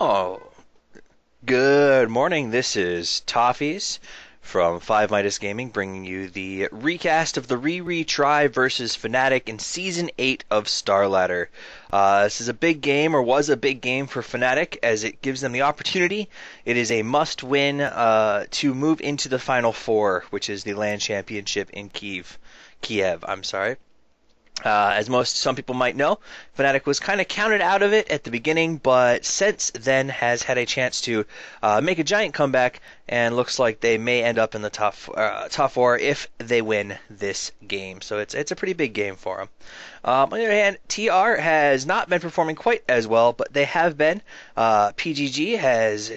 Oh, good morning. This is Toffees from 5midasgaming bringing you the recast of the RerereTRY versus Fnatic in Season 8 of Starladder. This is a big game, or was a big game for Fnatic, as it gives them the opportunity. It is a must-win to move into the Final Four, which is the LAN Championship in Kiev, I'm sorry. As some people might know, Fnatic was kind of counted out of it at the beginning, but since then has had a chance to make a giant comeback, and looks like they may end up in the top four if they win this game. So it's a pretty big game for them. On the other hand, TR has not been performing quite as well, but they have been. PGG has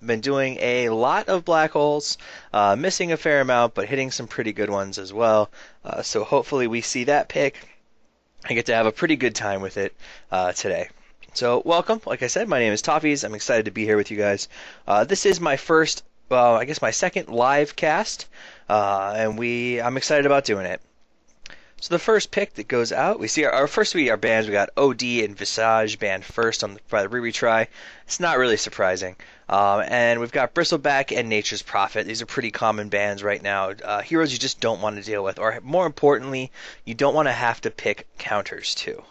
been doing a lot of black holes, missing a fair amount, but hitting some pretty good ones as well. So hopefully we see that pick. I get to have a pretty good time with it today. So welcome. Like I said, my name is Toffees. I'm excited to be here with you guys. This is my first, well, I guess my second live cast, and I'm excited about doing it. So the first pick that goes out, we see our first three are bans. We got OD and VIII banned first by the RerereTRY. It's not really surprising. And we've got Bristleback and Nature's Prophet. These are pretty common bans right now. Heroes you just don't want to deal with, or more importantly, you don't want to have to pick counters to.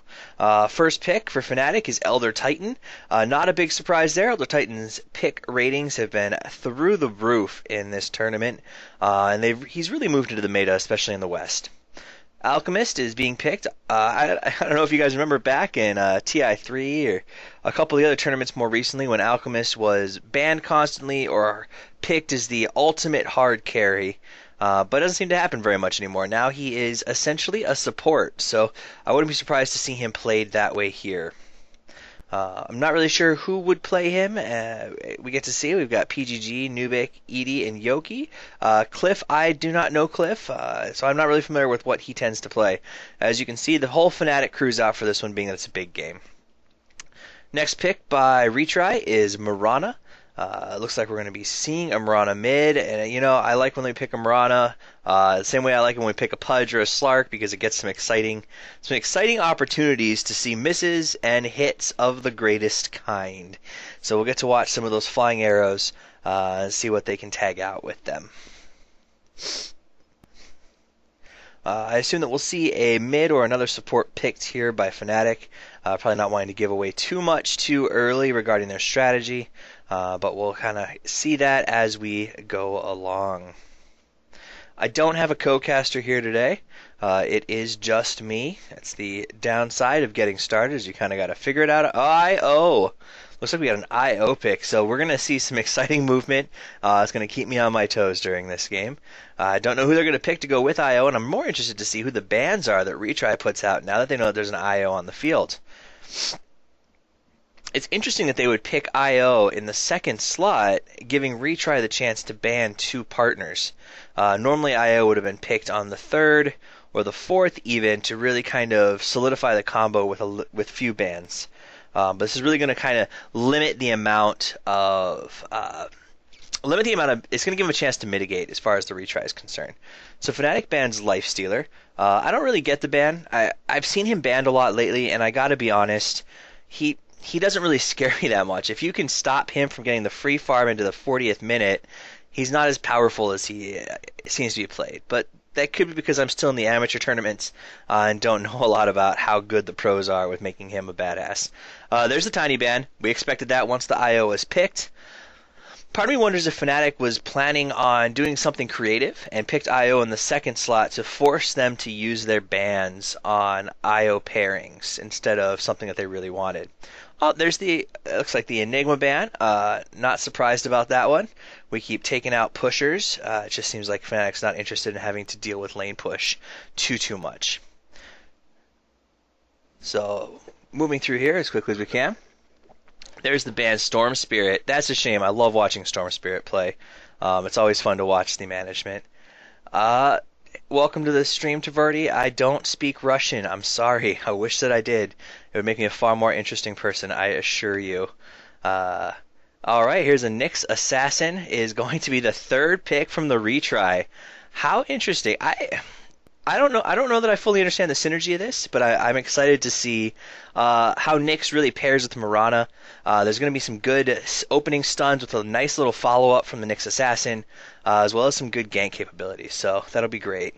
First pick for Fnatic is Elder Titan. Not a big surprise there. Elder Titan's pick ratings have been through the roof in this tournament, and he's really moved into the meta, especially in the West. Alchemist is being picked. I don't know if you guys remember back in TI3 or a couple of the other tournaments more recently when Alchemist was banned constantly or picked as the ultimate hard carry, but it doesn't seem to happen very much anymore. Now he is essentially a support, so I wouldn't be surprised to see him played that way here. I'm not really sure who would play him. We get to see. We've got PGG, Nubik, Edie, and Yoki. Cliff, I do not know Cliff, so I'm not really familiar with what he tends to play. As you can see, the whole Fnatic crew's out for this one, being that it's a big game. Next pick by RerereTRY is Mirana. Looks like we're going to be seeing a Mirana mid, and I like when we pick a Mirana. The same way I like it when we pick a Pudge or a Slark, because it gets some exciting opportunities to see misses and hits of the greatest kind. So we'll get to watch some of those flying arrows and see what they can tag out with them. I assume that we'll see a mid or another support picked here by Fnatic. Probably not wanting to give away too much too early regarding their strategy, but we'll kind of see that as we go along. I don't have a co-caster here today. It is just me. That's the downside of getting started, is you kind of got to figure it out. IO! Looks like we got an IO pick, so we're going to see some exciting movement. It's going to keep me on my toes during this game. I don't know who they're going to pick to go with IO, and I'm more interested to see who the bans are that RerereTRY puts out now that they know that there's an IO on the field. It's interesting that they would pick IO in the second slot, giving RerereTRY the chance to ban two partners. Normally IO would have been picked on the third or the fourth even to really kind of solidify the combo with few bans. But this is really going to kind of limit the amount of it's going to give him a chance to mitigate as far as the retry is concerned. So Fnatic bans Lifestealer. I don't really get the ban. I've seen him banned a lot lately, and I got to be honest, he doesn't really scare me that much. If you can stop him from getting the free farm into the 40th minute, he's not as powerful as he seems to be played. But that could be because I'm still in the amateur tournaments and don't know a lot about how good the pros are with making him a badass. There's a tiny ban. We expected that once the IO was picked. Part of me wonders if Fnatic was planning on doing something creative and picked IO in the second slot to force them to use their bans on IO pairings instead of something that they really wanted. Oh, it looks like the Enigma ban. Not surprised about that one. We keep taking out pushers. It just seems like Fnatic's not interested in having to deal with lane push too much. So, moving through here as quickly as we can. There's the ban Storm Spirit. That's a shame. I love watching Storm Spirit play. It's always fun to watch the management. Welcome to the stream, Taverdi. I don't speak Russian. I'm sorry. I wish that I did. It would make me a far more interesting person, I assure you. Alright, here's a Nyx Assassin. Is going to be the third pick from the retry. How interesting. I don't know that I fully understand the synergy of this, but I'm excited to see how Nyx really pairs with Mirana. There's going to be some good opening stuns with a nice little follow up from the Nyx assassin, as well as some good gank capabilities. So that'll be great.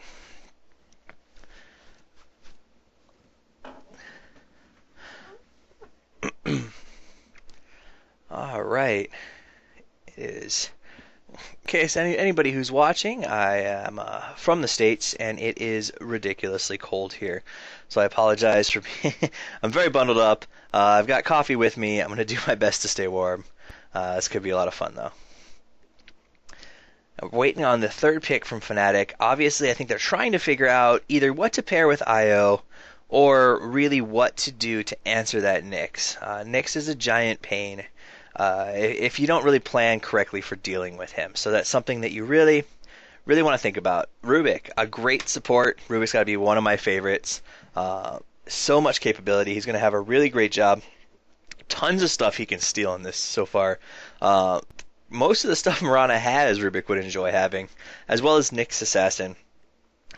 All right, it is. In case anybody who's watching, I am from the States, and it is ridiculously cold here. So I apologize for being. I'm very bundled up. I've got coffee with me. I'm going to do my best to stay warm. This could be a lot of fun, though. I'm waiting on the third pick from Fnatic. Obviously, I think they're trying to figure out either what to pair with IO or really what to do to answer that Nyx. Nyx is a giant pain if you don't really plan correctly for dealing with him. So that's something that you really, really want to think about. Rubik, a great support. Rubik's got to be one of my favorites. So much capability. He's going to have a really great job. Tons of stuff he can steal in this so far. Most of the stuff Mirana has, Rubik would enjoy having, as well as Nyx Assassin.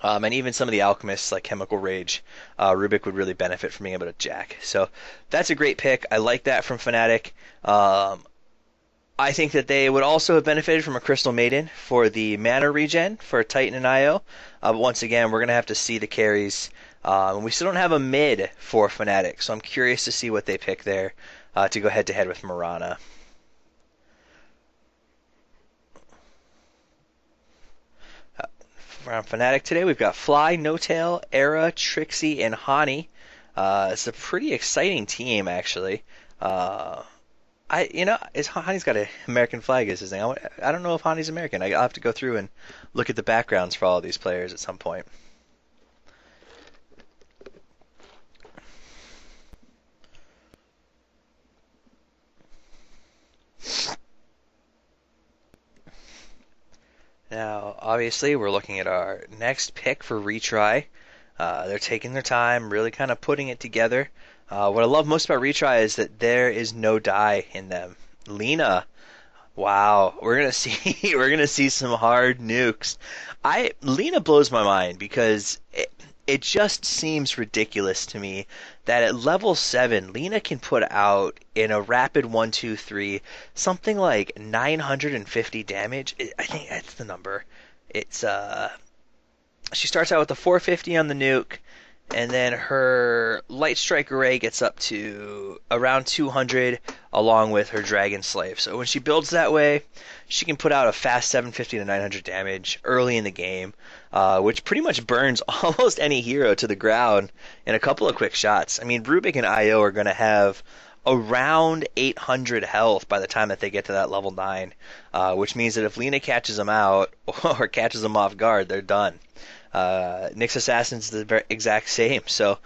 And even some of the alchemists like Chemical Rage, Rubik would really benefit from being able to jack. So that's a great pick. I like that from Fnatic. I think that they would also have benefited from a Crystal Maiden for the mana regen for Titan and IO. But once again, we're going to have to see the carries. We still don't have a mid for Fnatic, so I'm curious to see what they pick there to go head-to-head with Mirana. Around Fnatic today, we've got Fly, No-Tail, Era, Trixie, and Hani. It's a pretty exciting team, actually. Hani's got an American flag as his name. I don't know if Hani's American. I'll have to go through and look at the backgrounds for all of these players at some point. Now, obviously, we're looking at our next pick for retry. They're taking their time, really kind of putting it together. What I love most about retry is that there is no die in them. Lina, wow, we're gonna see some hard nukes. Lina blows my mind because it just seems ridiculous to me that at level 7, Lina can put out in a rapid 1-2-3 something like 950 damage. I think that's the number. It's she starts out with the 450 on the nuke, and then her Light Strike Array gets up to around 200 along with her Dragon Slave. So when she builds that way, she can put out a fast 750 to 900 damage early in the game, which pretty much burns almost any hero to the ground in a couple of quick shots. I mean, Rubik and IO are going to have around 800 health by the time that they get to that level 9, which means that if Lina catches them out or catches them off guard, they're done. Nyx Assassin's the very exact same. So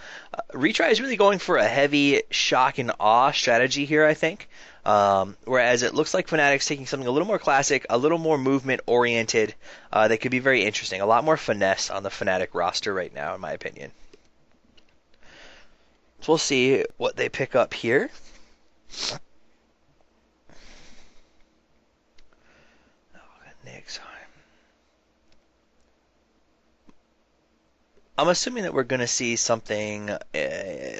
Retry is really going for a heavy shock and awe strategy here, I think. Whereas it looks like Fnatic's taking something a little more classic, a little more movement oriented, that could be very interesting. A lot more finesse on the Fnatic roster right now, in my opinion. So we'll see what they pick up here. Nyx. I'm assuming that we're going to see something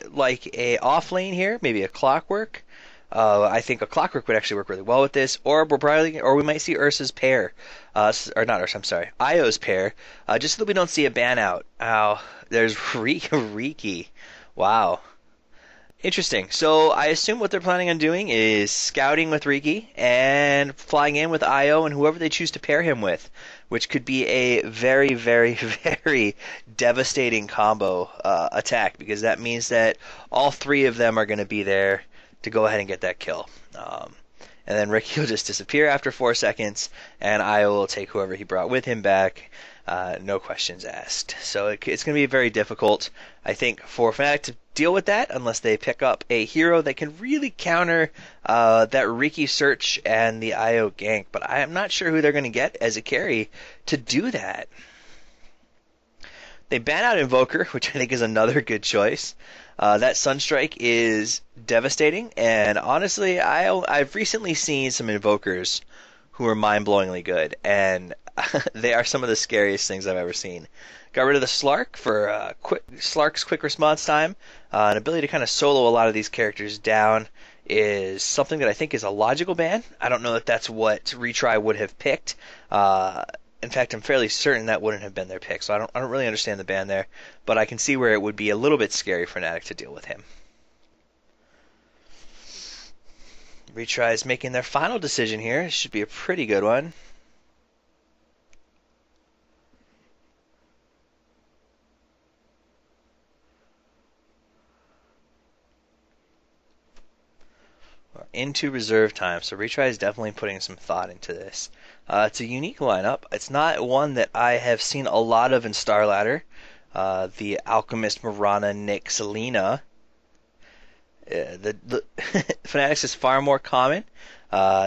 like a off lane here, maybe a Clockwork. I think a Clockwork would actually work really well with this, or we might see Ursa's pair, or not Ursa, I'm sorry, Io's pair, just so that we don't see a ban out. There's Riki. Wow. Interesting. So I assume what they're planning on doing is scouting with Riki and flying in with Io and whoever they choose to pair him with, which could be a very, very, very devastating combo attack, because that means that all three of them are going to be there to go ahead and get that kill. And then Riki will just disappear after 4 seconds, and Io will take whoever he brought with him back. No questions asked. So it's going to be very difficult, I think, for Fnatic to deal with that unless they pick up a hero that can really counter that Riki search and the Io gank. But I am not sure who they're going to get as a carry to do that. They ban out Invoker, which I think is another good choice. That Sunstrike is devastating, and honestly, I've recently seen some Invokers who are mind-blowingly good, and They are some of the scariest things I've ever seen. Got rid of the Slark for Slark's quick response time. An ability to kind of solo a lot of these characters down is something that I think is a logical ban. I don't know that that's what Retry would have picked. In fact, I'm fairly certain that wouldn't have been their pick, so I don't really understand the ban there. But I can see where it would be a little bit scary for Fnatic to deal with him. Retry is making their final decision here. It should be a pretty good one. Into reserve time, so Retry is definitely putting some thought into this. It's a unique lineup. It's not one that I have seen a lot of in Starladder. The Alchemist, Mirana, Nyx, Lina. The Fnatic's is far more common.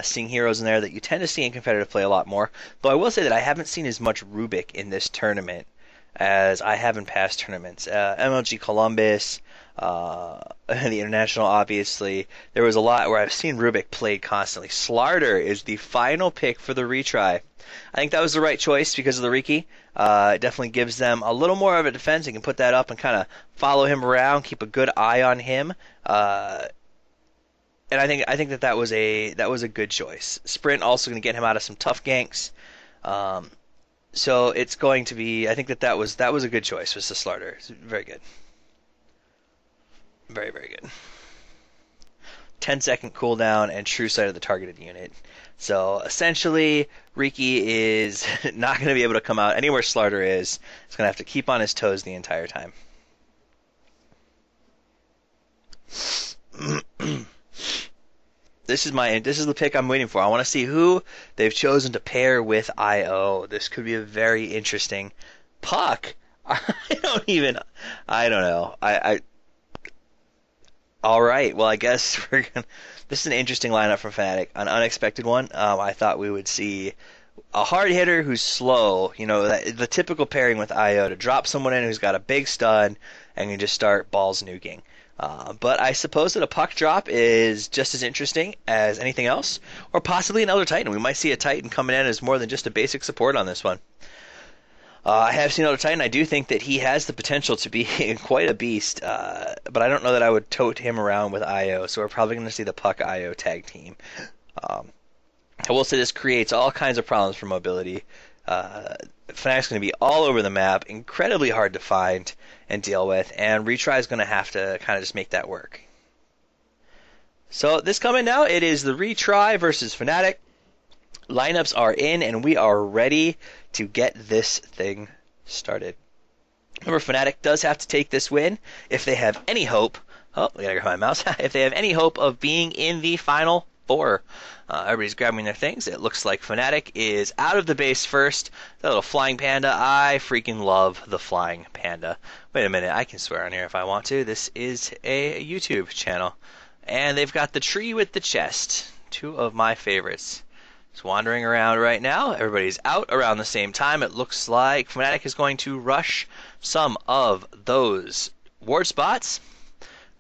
Seeing heroes in there that you tend to see in competitive play a lot more. Though I will say that I haven't seen as much Rubik in this tournament as I have in past tournaments. MLG Columbus, the International, obviously. There was a lot where I've seen Rubik played constantly. Starladder is the final pick for the retry. I think that was the right choice because of the Riki. It definitely gives them a little more of a defense. You can put that up and kind of follow him around, keep a good eye on him. And I think that was a good choice. Sprint also going to get him out of some tough ganks. So it's going to be. I think that was a good choice. Was the Starladder. It's very good. Very, very good. 10-second cooldown and true sight of the targeted unit. So essentially, Riki is not going to be able to come out anywhere Starladder is. He's going to have to keep on his toes the entire time. This is the pick I'm waiting for. I want to see who they've chosen to pair with IO. This could be a very interesting Puck. I don't know. All right. Well, I guess this is an interesting lineup from Fnatic, an unexpected one. I thought we would see a hard hitter who's slow. You know, the typical pairing with IO to drop someone in who's got a big stun and can just start balls nuking. But I suppose that a Puck drop is just as interesting as anything else, or possibly another Titan. We might see a Titan coming in as more than just a basic support on this one. I have seen Elder Titan. I do think that he has the potential to be quite a beast, but I don't know that I would tote him around with IO, so we're probably going to see the Puck IO tag team. I will say this creates all kinds of problems for mobility. Fnatic's going to be all over the map, incredibly hard to find and deal with, and Retry is going to have to kind of just make that work. So this coming now, it is the Retry versus Fnatic. Lineups are in, and we are ready to get this thing started. Remember, Fnatic does have to take this win if they have any hope. Oh, I gotta grab my mouse. If they have any hope of being in the final four. Everybody's grabbing their things. It looks like Fnatic is out of the base first. That little flying panda. I freaking love the flying panda. Wait a minute. I can swear on here if I want to. This is a YouTube channel. And they've got the tree with the chest. Two of my favorites. It's wandering around right now. Everybody's out around the same time. It looks like Fnatic is going to rush some of those ward spots.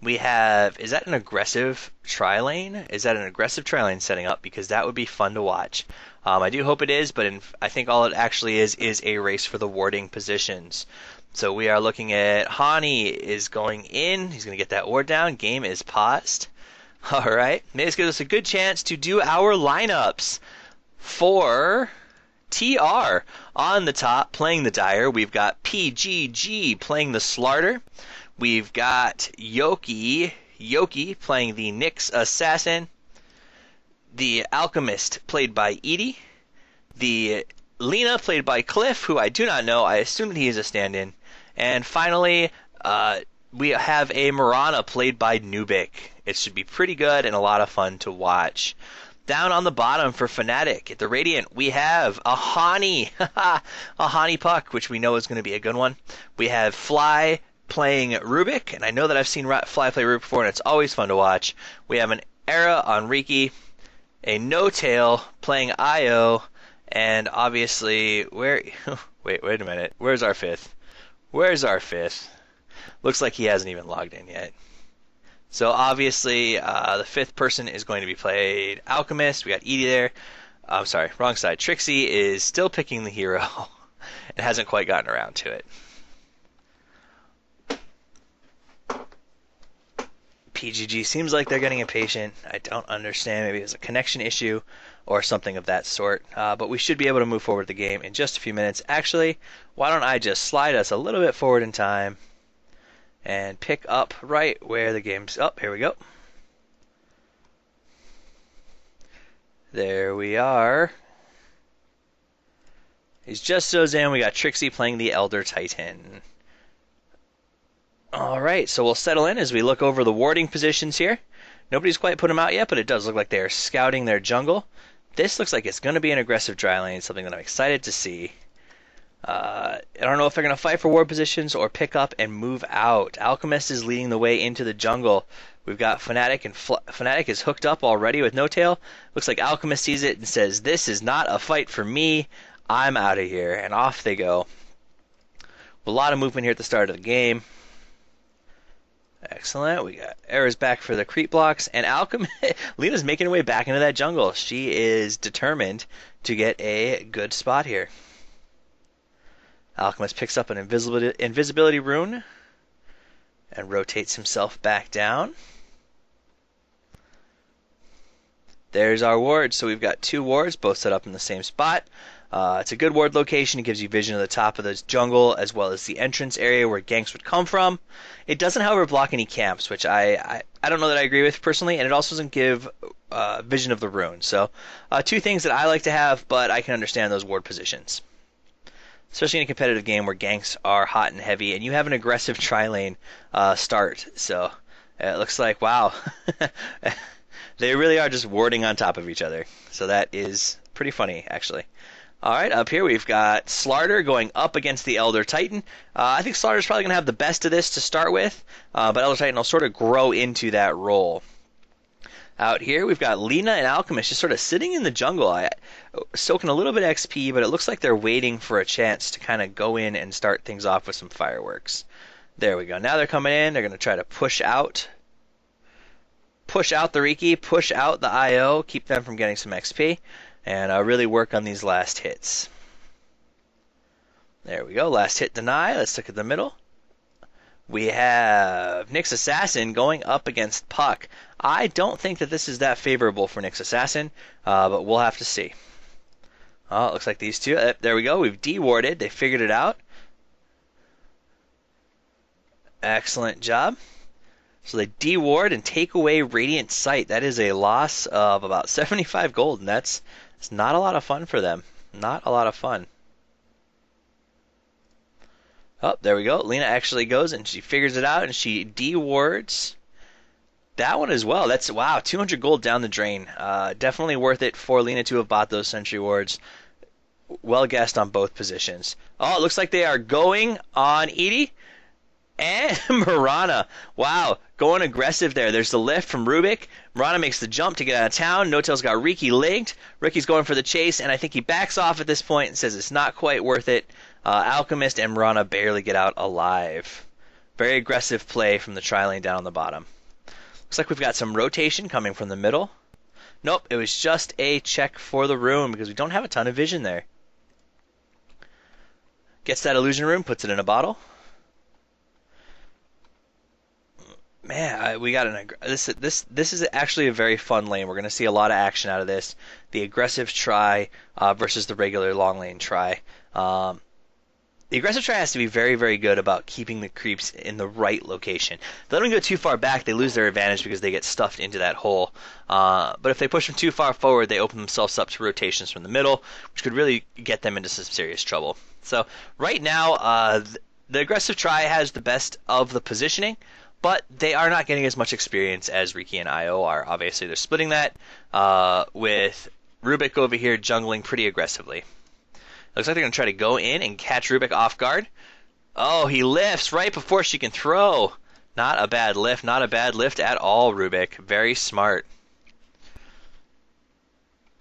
We have, is that an aggressive tri lane? Is that an aggressive tri lane setting up? Because that would be fun to watch. I do hope it is, but I think all it actually is a race for the warding positions. So we are looking at Hani is going in. He's going to get that ward down. Game is paused. All right. This gives us a good chance to do our lineups for TR. On the top, playing the Dire, we've got PGG playing the Starladder. We've got Yoki playing the Nyx Assassin. The Alchemist played by Edie. The Lina played by Cliff, who I do not know. I assume that he is a stand-in. And finally, we have a Mirana played by Nubik. It should be pretty good and a lot of fun to watch. Down on the bottom for Fnatic, at the Radiant, we have a Hani. A Hani Puck, which we know is going to be a good one. We have Fly playing Rubik, and I know that I've seen Fly play Rubik before, and it's always fun to watch. We have an Era on Riki, a No-Tail playing Io, and obviously, wait a minute. Where's our fifth? Looks like he hasn't even logged in yet. So obviously, the fifth person is going to be played Alchemist. We got Edie there. I'm sorry, wrong side. Trixie is still picking the hero and hasn't quite gotten around to it. PGG seems like they're getting impatient. I don't understand. Maybe it's a connection issue or something of that sort. But we should be able to move forward the game in just a few minutes. Actually, why don't I just slide us a little bit forward in time and pick up right where the game's up. Here we go. There we are. He's just zones in. We got Trixie playing the Elder Titan. Alright, so we'll settle in as we look over the warding positions here. Nobody's quite put them out yet, but it does look like they're scouting their jungle. This looks like it's going to be an aggressive dry lane, something that I'm excited to see. I don't know if they're going to fight for ward positions or pick up and move out. Alchemist is leading the way into the jungle. We've got Fnatic, and Fnatic is hooked up already with No Tail. Looks like Alchemist sees it and says, "This is not a fight for me. I'm out of here." And off they go. A lot of movement here at the start of the game. Excellent. We got Era's back for the creep blocks, and Alchemist, Lena's making her way back into that jungle. She is determined to get a good spot here. Alchemist picks up an invisibility rune and rotates himself back down. There's our wards. So we've got 2 wards, both set up in the same spot. It's a good ward location. It gives you vision of the top of the jungle as well as the entrance area where ganks would come from. It doesn't, however, block any camps, which I don't know that I agree with personally, and it also doesn't give vision of the rune. So 2 things that I like to have, but I can understand those ward positions. Especially in a competitive game where ganks are hot and heavy, and you have an aggressive tri-lane start. So it looks like, wow, they really are just warding on top of each other. So that is pretty funny, actually. All right, up here we've got Starladder going up against the Elder Titan. I think Starladder's probably going to have the best of this to start with, but Elder Titan will sort of grow into that role. Out here we've got Lena and Alchemist just sort of sitting in the jungle, soaking a little bit of XP, but it looks like they're waiting for a chance to kind of go in and start things off with some fireworks. There we go. Now they're coming in. They're going to try to push out the Riki, push out the IO, keep them from getting some XP. And really work on these last hits. There we go. Last hit deny. Let's look at the middle. We have Nyx Assassin going up against Puck. I don't think that this is that favorable for Nyx Assassin, but we'll have to see. Oh, it looks like these two. There we go. We've de-warded. They figured it out. Excellent job. So they de-ward and take away Radiant Sight. That is a loss of about 75 gold, and it's not a lot of fun for them. Not a lot of fun. Oh, there we go. Lena actually goes and she figures it out and she de-wards that one as well. That's, wow, 200 gold down the drain. Definitely worth it for Lena to have bought those sentry wards. Well guessed on both positions. Oh, it looks like they are going on Edie and Mirana. Wow, going aggressive there. There's the lift from Rubik. Mirana makes the jump to get out of town. No-Tail's got Riki linked. Riki's going for the chase, and I think he backs off at this point and says it's not quite worth it. Alchemist and Mirana barely get out alive. Very aggressive play from the tri-lane down on the bottom. Looks like we've got some rotation coming from the middle. Nope, it was just a check for the rune because we don't have a ton of vision there. Gets that illusion rune, puts it in a bottle. Man, we got this is actually a very fun lane. We're going to see a lot of action out of this. The aggressive try versus the regular long lane try. The aggressive try has to be very, very good about keeping the creeps in the right location. If they let them go too far back, they lose their advantage because they get stuffed into that hole. But if they push them too far forward, they open themselves up to rotations from the middle, which could really get them into some serious trouble. So right now, the aggressive try has the best of the positioning, but they are not getting as much experience as Riki and Io are. Obviously, they're splitting that with Rubik over here jungling pretty aggressively. Looks like they're going to try to go in and catch Rubik off guard. Oh, he lifts right before she can throw. Not a bad lift. Not a bad lift at all, Rubik. Very smart.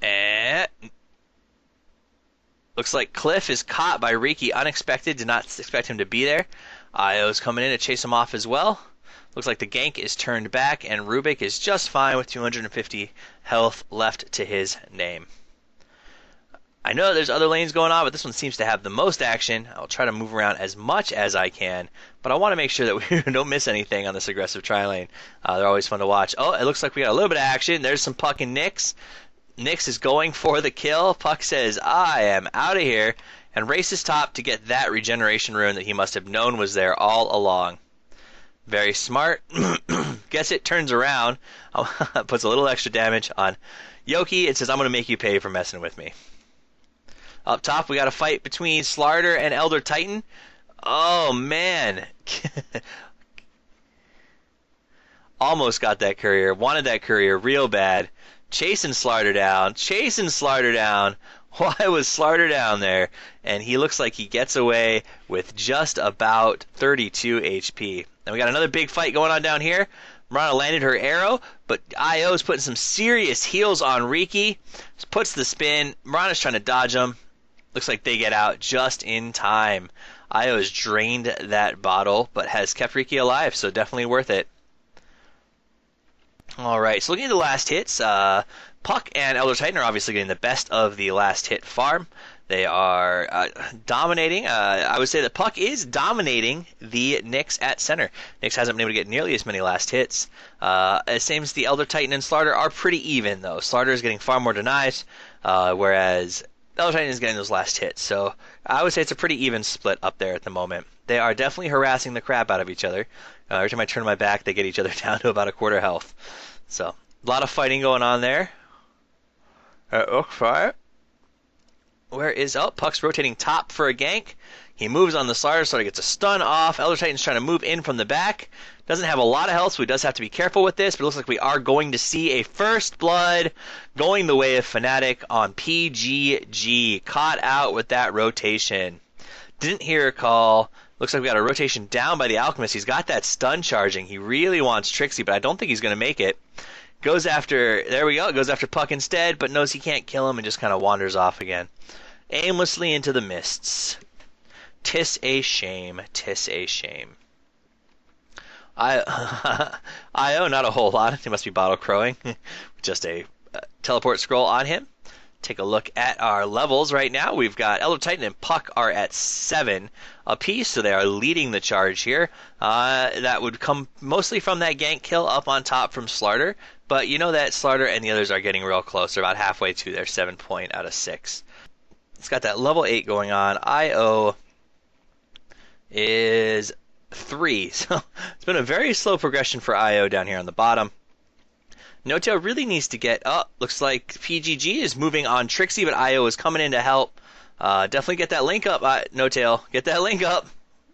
And looks like Cliff is caught by Riki. Unexpected. Did not expect him to be there. Io's coming in to chase him off as well. Looks like the gank is turned back, and Rubik is just fine with 250 health left to his name. I know there's other lanes going on, but this one seems to have the most action. I'll try to move around as much as I can, but I want to make sure that we don't miss anything on this aggressive tri lane. They're always fun to watch. Oh, it looks like we got a little bit of action. There's some Puck and Nyx. Nyx is going for the kill. Puck says, I am out of here, and races top to get that regeneration rune that he must have known was there all along. Very smart. Gets it, turns around, puts a little extra damage on Yoki, and says, I'm going to make you pay for messing with me. Up top, we got a fight between Starladder and Elder Titan. Oh, man. Almost got that courier. Wanted that courier real bad. Chasing Starladder down. Chasing Starladder down. Why was Starladder down there? And he looks like he gets away with just about 32 HP. And we got another big fight going on down here. Mirana landed her arrow, but IO's putting some serious heals on Riki. Puts the spin. Mirana's trying to dodge him. Looks like they get out just in time. IO has drained that bottle, but has kept Riki alive, so definitely worth it. Alright, so looking at the last hits, Puck and Elder Titan are obviously getting the best of the last hit farm. They are dominating. I would say that Puck is dominating the Nyx at center. Nyx hasn't been able to get nearly as many last hits. It seems the Elder Titan and Starladder are pretty even, though. Starladder is getting far more denies, whereas Elder Titan is getting those last hits. So I would say it's a pretty even split up there at the moment. They are definitely harassing the crap out of each other. Every time I turn my back, they get each other down to about a quarter health. So a lot of fighting going on there. Okay. Where is... Oh, Puck's rotating top for a gank. He moves on the Starladder, so he gets a stun off. Elder Titan's trying to move in from the back. Doesn't have a lot of health, so he does have to be careful with this, but it looks like we are going to see a first blood going the way of Fnatic on PGG. Caught out with that rotation. Didn't hear a call. Looks like we got a rotation down by the Alchemist. He's got that stun charging. He really wants Trixie, but I don't think he's going to make it. Goes after... There we go. Goes after Puck instead, but knows he can't kill him and just kind of wanders off again. Aimlessly into the mists. 'Tis a shame. 'Tis a shame. IO, not a whole lot. He must be bottle crowing. Just a teleport scroll on him. Take a look at our levels right now. We've got Elder Titan and Puck are at 7 apiece, so they are leading the charge here. That would come mostly from that gank kill up on top from Starladder, but you know that Starladder and the others are getting real close. They're about halfway to their 7 point out of 6. It's got that level 8 going on. IO is 3, so it's been a very slow progression for IO down here on the bottom. No-Tail really needs to get up. Looks like PGG is moving on Trixie, but IO is coming in to help. Definitely get that link up, No-Tail. Get that link up.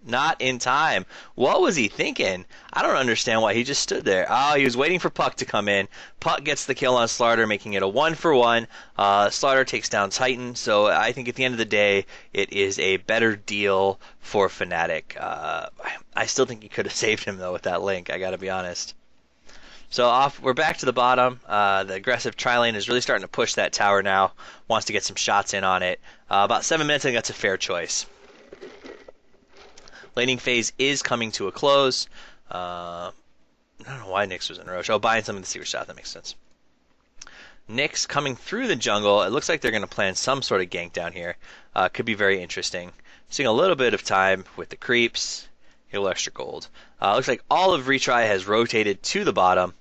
Not in time. What was he thinking? I don't understand why he just stood there. Oh, he was waiting for Puck to come in. Puck gets the kill on Starladder, making it a 1-for-1. Starladder takes down Titan, so I think at the end of the day, it is a better deal for Fnatic. I still think he could have saved him, though, with that link. I gotta be honest. So we're back to the bottom. The aggressive tri-lane is really starting to push that tower now. Wants to get some shots in on it. About 7 minutes, I think that's a fair choice. Laning phase is coming to a close. I don't know why Nyx was in Roche. Oh, buying something to see shot. That makes sense. Nyx coming through the jungle. It looks like they're going to plan some sort of gank down here. Could be very interesting. Seeing a little bit of time with the creeps. Get a little extra gold. Looks like all of RerereTRY has rotated to the bottom.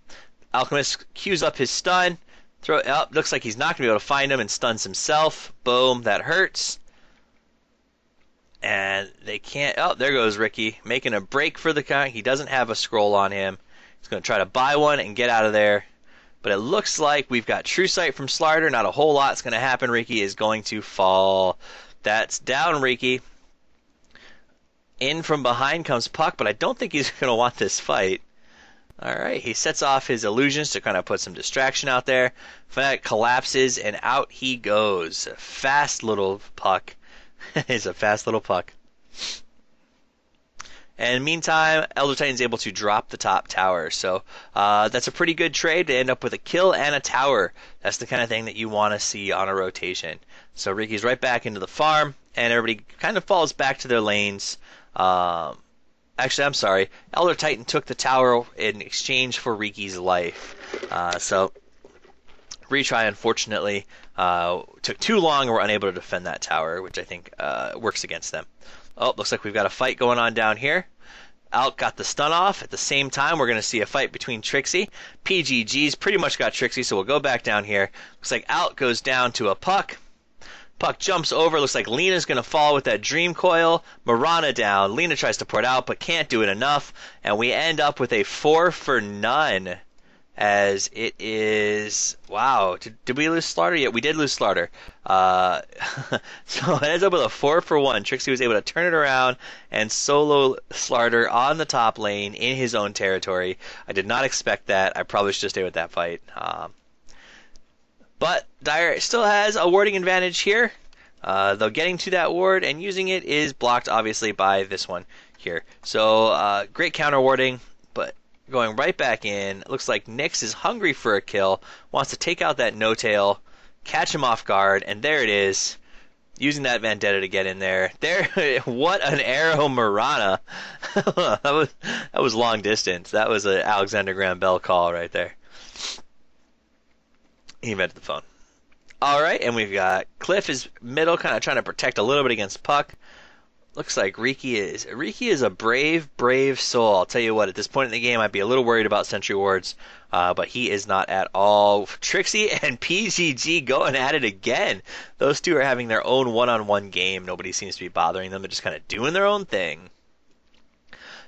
Alchemist queues up his stun. Throw it up. Looks like he's not going to be able to find him and stuns himself. Boom. That hurts. And they can't... Oh, there goes Riki. Making a break for the count. He doesn't have a scroll on him. He's going to try to buy one and get out of there. But it looks like we've got True Sight from Starladder. Not a whole lot's going to happen. Riki is going to fall. That's down Riki. In from behind comes Puck, but I don't think he's going to want this fight. Alright, he sets off his illusions to kind of put some distraction out there. Fnatic collapses, and out he goes. Fast little Puck. He's a fast little Puck. And meantime, Elder Titan's able to drop the top tower. So that's a pretty good trade to end up with a kill and a tower. That's the kind of thing that you want to see on a rotation. So Riki's right back into the farm, and everybody kind of falls back to their lanes. Actually, I'm sorry. Elder Titan took the tower in exchange for Riki's life. So RerereTRY, unfortunately, Took too long and were unable to defend that tower, which I think works against them. Oh, looks like we've got a fight going on down here. Alt got the stun off. At the same time, we're going to see a fight between Trixie. PGG's pretty much got Trixie, so we'll go back down here. Looks like Alt goes down to a Puck. Puck jumps over. Looks like Lena's going to fall with that Dream Coil. Mirana down. Lena tries to port out, but can't do it enough. And we end up with a 4 for none. As it is... Wow. Did we lose Starladder? Yeah, we did lose Starladder. So it ends up with a 4 for 1. Trixie was able to turn it around and solo Starladder on the top lane in his own territory. I did not expect that. I probably should have stayed with that fight. But Dire still has a warding advantage here. Though getting to that ward and using it is blocked, obviously, by this one here. So great counter warding, but going right back in. Looks like Nyx is hungry for a kill, wants to take out that no-tail, catch him off guard, and there it is. Using that Vendetta to get in there. What an arrow, Mirana. that was long distance. That was an Alexander Graham Bell call right there. He invented the phone. Alright, and we've got Cliff is middle, kind of trying to protect a little bit against Puck. Looks like Riki is a brave soul. I'll tell you what, at this point in the game, I'd be a little worried about sentry wards, but he is not at all. Trixie and PGG going at it again. Those two are having their own one-on-one game. Nobody seems to be bothering them. They're just kind of doing their own thing.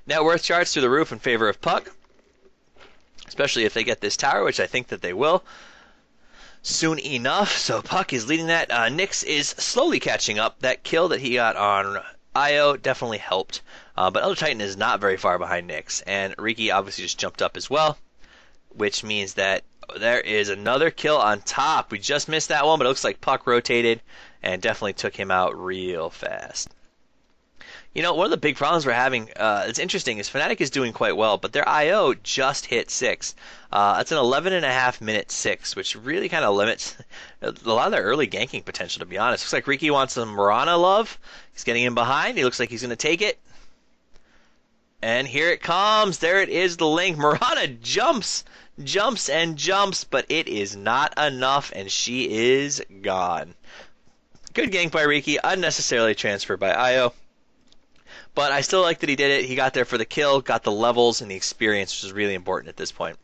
Net worth charts through the roof in favor of Puck, especially if they get this tower, which I think that they will soon enough. So Puck is leading that. Nyx is slowly catching up. That kill that he got on Io definitely helped, but Elder Titan is not very far behind Nyx, and Riki obviously just jumped up as well, which means that there is another kill on top. We just missed that one, but it looks like Puck rotated and definitely took him out real fast. You know, one of the big problems we're having, it's interesting, is Fnatic is doing quite well, but their IO just hit 6. That's an 11.5 minute 6, which really kind of limits a lot of their early ganking potential, to be honest. Looks like Riki wants some Mirana love. He's getting in behind. He looks like he's going to take it. And here it comes. There it is, the link. Mirana jumps, but it is not enough, and she is gone. Good gank by Riki, unnecessarily transferred by IO. But I still like that he did it. He got there for the kill, got the levels and the experience, which is really important at this point.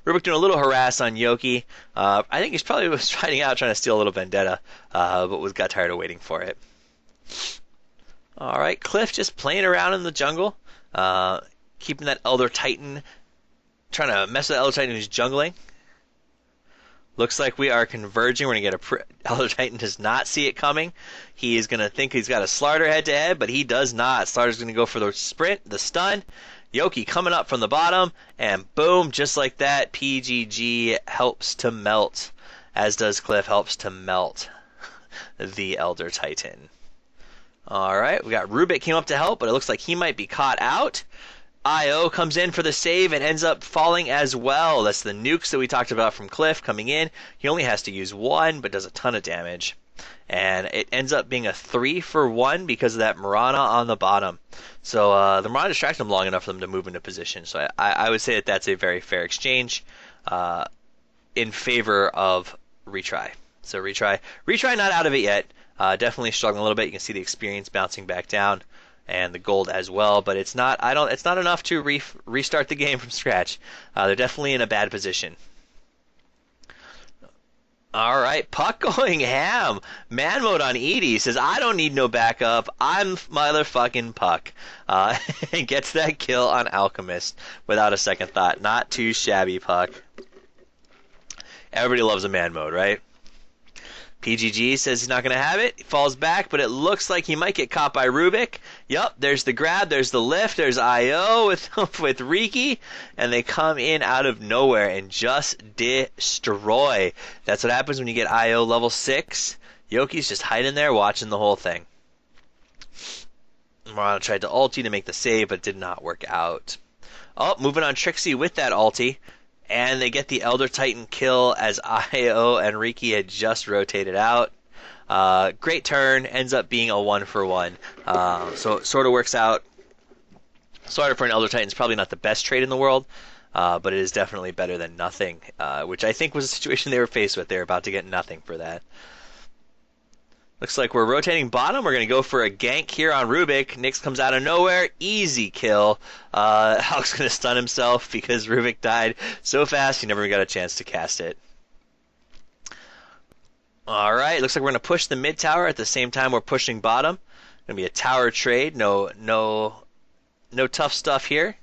Rubik doing a little harass on Yoki. I think he's probably was trying to steal a little Vendetta, but got tired of waiting for it. Alright, Cliff just playing around in the jungle, keeping that Elder Titan, trying to mess with the Elder Titan who's jungling. Looks like we are converging. We're going to get Elder Titan does not see it coming. He is going to think he's got a Starladder head-to-head, but he does not. Starladder's going to go for the sprint, the stun. Yoki coming up from the bottom, and boom, just like that, PGG helps to melt, as does Cliff, helps to melt the Elder Titan. Alright, we got Rubik came up to help, but it looks like he might be caught out. IO comes in for the save and ends up falling as well. That's the nukes that we talked about from Cliff coming in. He only has to use 1, but does a ton of damage. And it ends up being a 3 for 1 because of that Mirana on the bottom. So the Mirana distracted them long enough for them to move into position. So I would say that that's a very fair exchange in favor of retry. So retry not out of it yet. Definitely struggling a little bit. You can see the experience bouncing back down, and the gold as well, but it's not enough to restart the game from scratch. They're definitely in a bad position. Alright, Puck going ham. Man mode on Edie says, I don't need no backup. I'm motherfucking Puck. And gets that kill on Alchemist without a second thought. Not too shabby, Puck. Everybody loves a man mode, right? PGG says he's not going to have it. He falls back, but it looks like he might get caught by Rubik. Yup, there's the grab, there's the lift, there's IO with Riki, and they come in out of nowhere and just destroy. That's what happens when you get IO level 6. Yoki's just hiding there watching the whole thing. Mirana tried to ulti to make the save, but did not work out. Oh, moving on Trixie with that ulti. And they get the Elder Titan kill as IO and Riki had just rotated out. Great turn, ends up being a 1 for 1. So it sort of works out. Starter for an Elder Titan is probably not the best trade in the world, but it is definitely better than nothing, which I think was the situation they were faced with. They were about to get nothing for that. Looks like we're rotating bottom. We're going to go for a gank here on Rubik. Nyx comes out of nowhere. Easy kill. Hulk's going to stun himself because Rubik died so fast he never got a chance to cast it. Alright, looks like we're going to push the mid tower at the same time we're pushing bottom. Going to be a tower trade. No tough stuff here.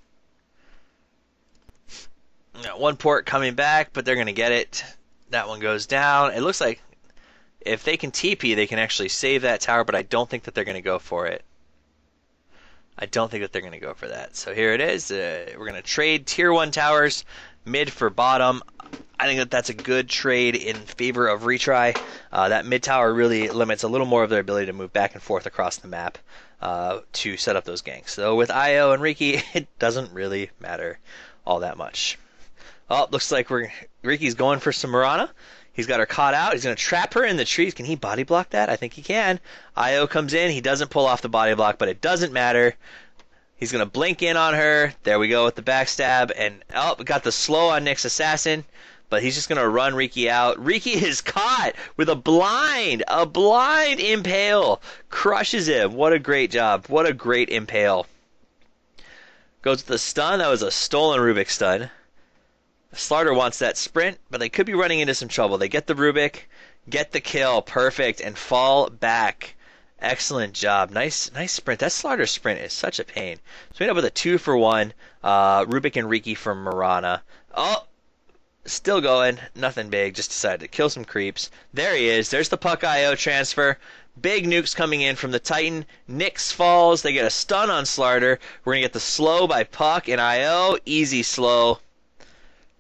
Got one port coming back, but they're going to get it. That one goes down. It looks like if they can TP, they can actually save that tower, but I don't think that they're going to go for it. I don't think that they're going to go for that. So here it is. We're going to trade tier 1 towers, mid for bottom. I think that that's a good trade in favor of retry. That mid tower really limits a little more of their ability to move back and forth across the map to set up those ganks. So with Io and Riki, it doesn't really matter all that much. Oh, looks like Riki's going for some Mirana. He's got her caught out. He's going to trap her in the trees. Can he body block that? I think he can. Io comes in. He doesn't pull off the body block, but it doesn't matter. He's going to blink in on her. There we go with the backstab. And, we got the slow on Nyx Assassin, but he's just going to run Riki out. Riki is caught with a blind impale. Crushes him. What a great job. What a great impale. Goes with the stun. That was a stolen Rubik stun. Starladder wants that sprint, but they could be running into some trouble. They get the Rubik, get the kill, perfect, and fall back. Excellent job. Nice sprint. That Starladder sprint is such a pain. So we end up with a 2-for-1. Rubik and Riki from Mirana. Oh, still going. Nothing big. Just decided to kill some creeps. There he is. There's the Puck IO transfer. Big nukes coming in from the Titan. Nyx falls. They get a stun on Starladder. We're going to get the slow by Puck and IO. Easy slow.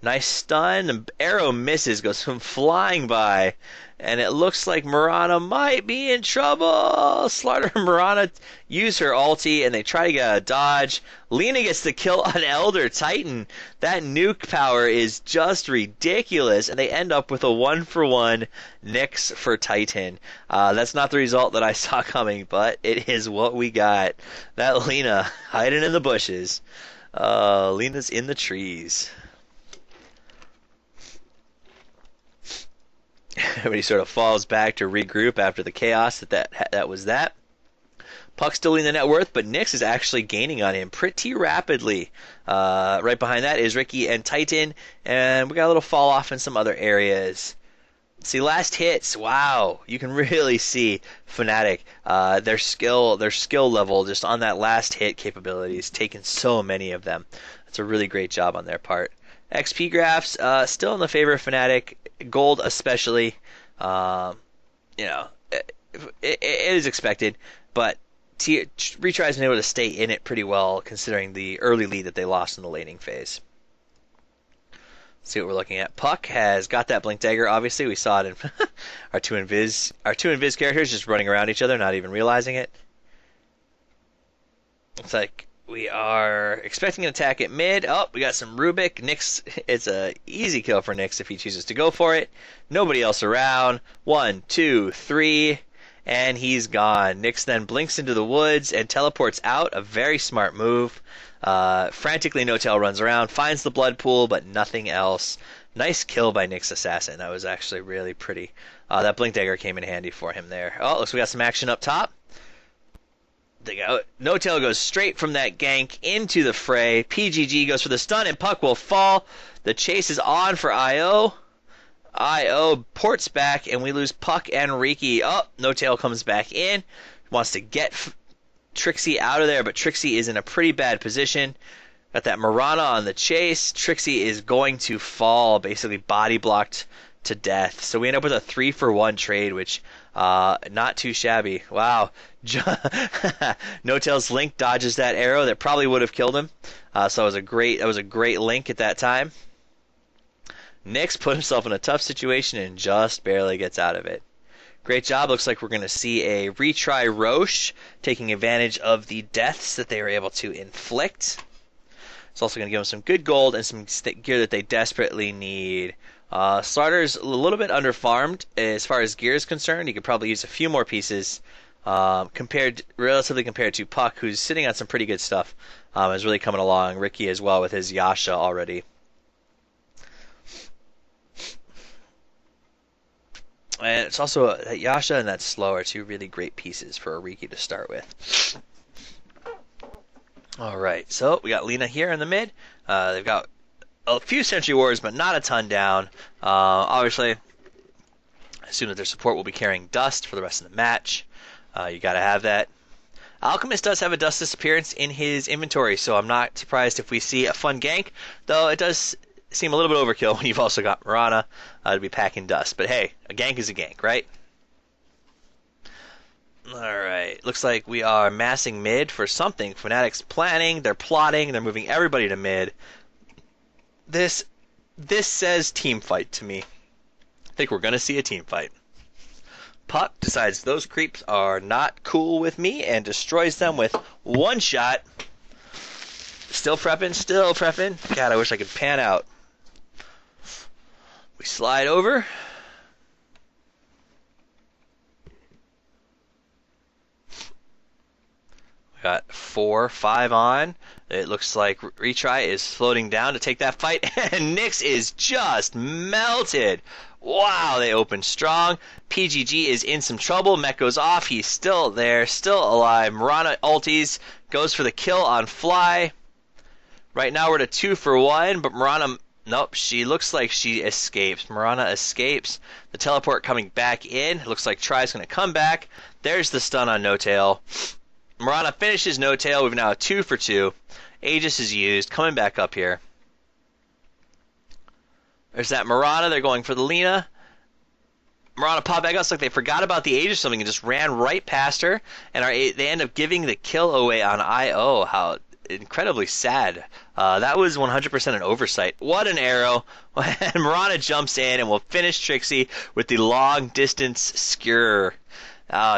Nice stun. The arrow misses, goes flying by. And it looks like Mirana might be in trouble. Starladder and Mirana use her ulti, and they try to get a dodge. Lina gets the kill on Elder Titan. That nuke power is just ridiculous, and they end up with a 1-for-1 Nyx for Titan. That's not the result that I saw coming, but it is what we got. That Lina hiding in the bushes. Lina's in the trees. Everybody sort of falls back to regroup after the chaos that was that. Puck's still leading the net worth, but Nyx is actually gaining on him pretty rapidly. Right behind that is Riki and Titan, and we got a little fall off in some other areas. See, last hits, wow, you can really see Fnatic, their skill level just on that last hit capabilities, taking so many of them. That's a really great job on their part. XP graphs still in the favor of Fnatic, gold especially. It is expected, but RerereTRY has been able to stay in it pretty well considering the early lead that they lost in the laning phase. Let's see what we're looking at. Puck has got that blink dagger. Obviously, we saw it in our two invis characters just running around each other, not even realizing it. Looks like we are expecting an attack at mid. Oh, we got some Rubik. Nyx, it's a easy kill for Nyx if he chooses to go for it. Nobody else around. 1, 2, 3, and he's gone. Nyx then blinks into the woods and teleports out. A very smart move. Frantically, N0tail runs around, finds the blood pool, but nothing else. Nice kill by Nyx Assassin. That was actually really pretty. That blink dagger came in handy for him there. Oh, looks like we got some action up top. N0tail goes straight from that gank into the fray. PGG goes for the stun, and Puck will fall. The chase is on for IO. IO ports back, and we lose Puck and Riki. Oh, N0tail comes back in. Wants to get Trixie out of there, but Trixie is in a pretty bad position. Got that Mirana on the chase. Trixie is going to fall, basically body blocked to death. So we end up with a 3-for-1 trade, which not too shabby. Wow. N0tail's link dodges that arrow that probably would have killed him. So that was a great link at that time. Nyx put himself in a tough situation and just barely gets out of it. Great job. Looks like we're going to see a retry Roche taking advantage of the deaths that they were able to inflict. It's also going to give them some good gold and some gear that they desperately need. Starladder's a little bit underfarmed as far as gear is concerned. He could probably use a few more pieces relatively compared to Puck, who's sitting on some pretty good stuff. Is really coming along. Riki as well with his Yasha already. And it's also that Yasha and that Slow are two really great pieces for a Riki to start with. Alright, so we got Lina here in the mid. They've got a few Sentry Warriors, but not a ton down. Obviously, I assume that their support will be carrying Dust for the rest of the match. You gotta have that. Alchemist does have a Dust Disappearance in his inventory, so I'm not surprised if we see a fun gank, though it does seem a little bit overkill when you've also got Mirana to be packing Dust. But hey, a gank is a gank, right? Alright, looks like we are massing mid for something. Fnatic's planning, they're plotting, they're moving everybody to mid. This says team fight to me. I think we're going to see a team fight. Puck decides those creeps are not cool with me and destroys them with one shot. Still prepping, still prepping. God, I wish I could pan out. We slide over. We got 4, 5 on. It looks like RerereTRY is floating down to take that fight, and Nyx is just melted. Wow, they open strong. PGG is in some trouble. Mech goes off. He's still there, still alive. Mirana ulties, goes for the kill on Fly. Right now we're at a 2 for 1, but Mirana, nope, she looks like she escapes. Mirana escapes. The teleport coming back in. Looks like Try's going to come back. There's the stun on No Tail. Mirana finishes No Tail. We've now a 2 for 2. Aegis is used. Coming back up here. There's that Mirana. They're going for the Lina. Mirana popped back up. It's like they forgot about the Aegis or something and just ran right past her. And they end up giving the kill away on IO. How incredibly sad. That was 100% an oversight. What an arrow. And Mirana jumps in and will finish Trixie with the long distance skewer.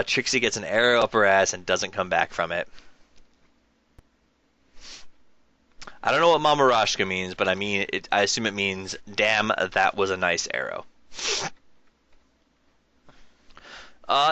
Trixie gets an arrow up her ass and doesn't come back from it. I don't know what Mama Rashka means, but I assume it means, damn, that was a nice arrow.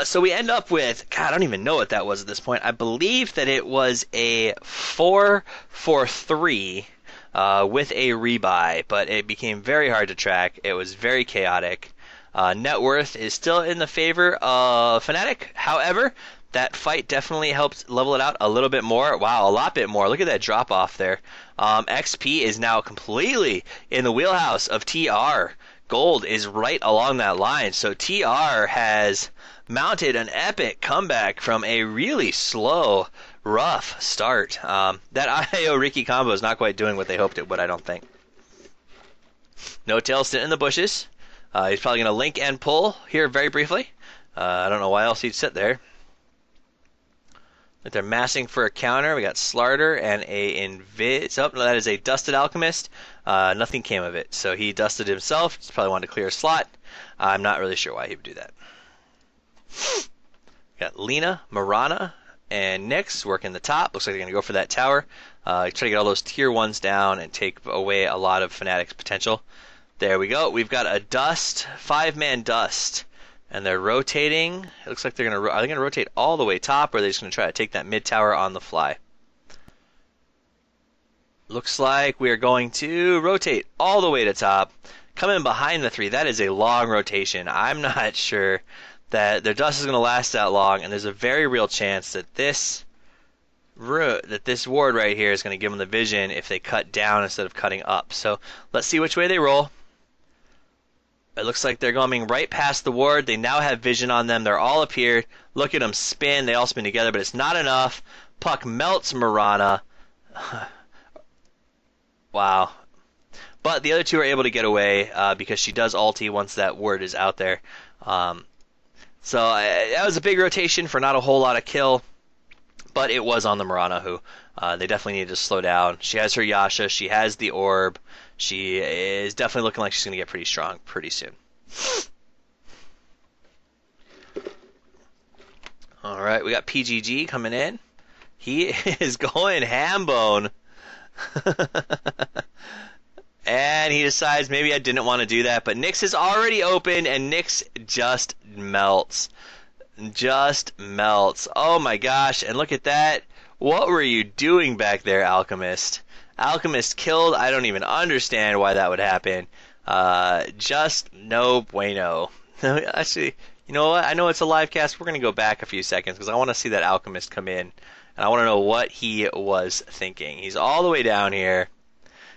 So we end up with, God, I don't even know what that was at this point. I believe that it was a 4 for 3 with a rebuy, but it became very hard to track. It was very chaotic. Net worth is still in the favor of Fnatic. However, that fight definitely helped level it out a little bit more. Wow, a lot bit more. Look at that drop off there. XP is now completely in the wheelhouse of TR. Gold is right along that line. So TR has mounted an epic comeback from a really slow, rough start. That IO Riki combo is not quite doing what they hoped it would, I don't think. No Tail sitting in the bushes. He's probably going to link and pull here very briefly. I don't know why else he'd sit there. But they're massing for a counter. We got Starladder and a Invis. Oh, no, that is a Dusted Alchemist. Nothing came of it. So he dusted himself. Just probably wanted to clear a slot. I'm not really sure why he would do that. Got Lina, Mirana, and Nyx working the top. Looks like they're going to go for that tower. Try to get all those tier 1s down and take away a lot of Fnatic's potential. There we go. We've got a Dust, 5-man Dust, and they're rotating. It looks like they're going to. Are they going to rotate all the way top, or are they just going to try to take that mid tower on the fly? Looks like we are going to rotate all the way to top. Come in behind the 3. That is a long rotation. I'm not sure that their Dust is going to last that long, and there's a very real chance that this ward right here is going to give them the vision if they cut down instead of cutting up. So let's see which way they roll. It looks like they're going right past the ward. They now have vision on them. They're all up here. Look at them spin. They all spin together, but it's not enough. Puck melts Mirana. Wow. But the other 2 are able to get away because she does ulti once that ward is out there. So that was a big rotation for not a whole lot of kill. But it was on the Mirana, who they definitely needed to slow down. She has her Yasha. She has the orb. She is definitely looking like she's going to get pretty strong pretty soon. All right, we got PGG coming in. He is going ham bone. And he decides maybe I didn't want to do that. But Nyx is already open, and Nyx just melts. Just melts. Oh my gosh, and look at that. What were you doing back there, Alchemist? Alchemist killed. I don't even understand why that would happen. Just no bueno. No, actually, you know what? I know it's a live cast. We're going to go back a few seconds because I want to see that Alchemist come in. And I want to know what he was thinking. He's all the way down here.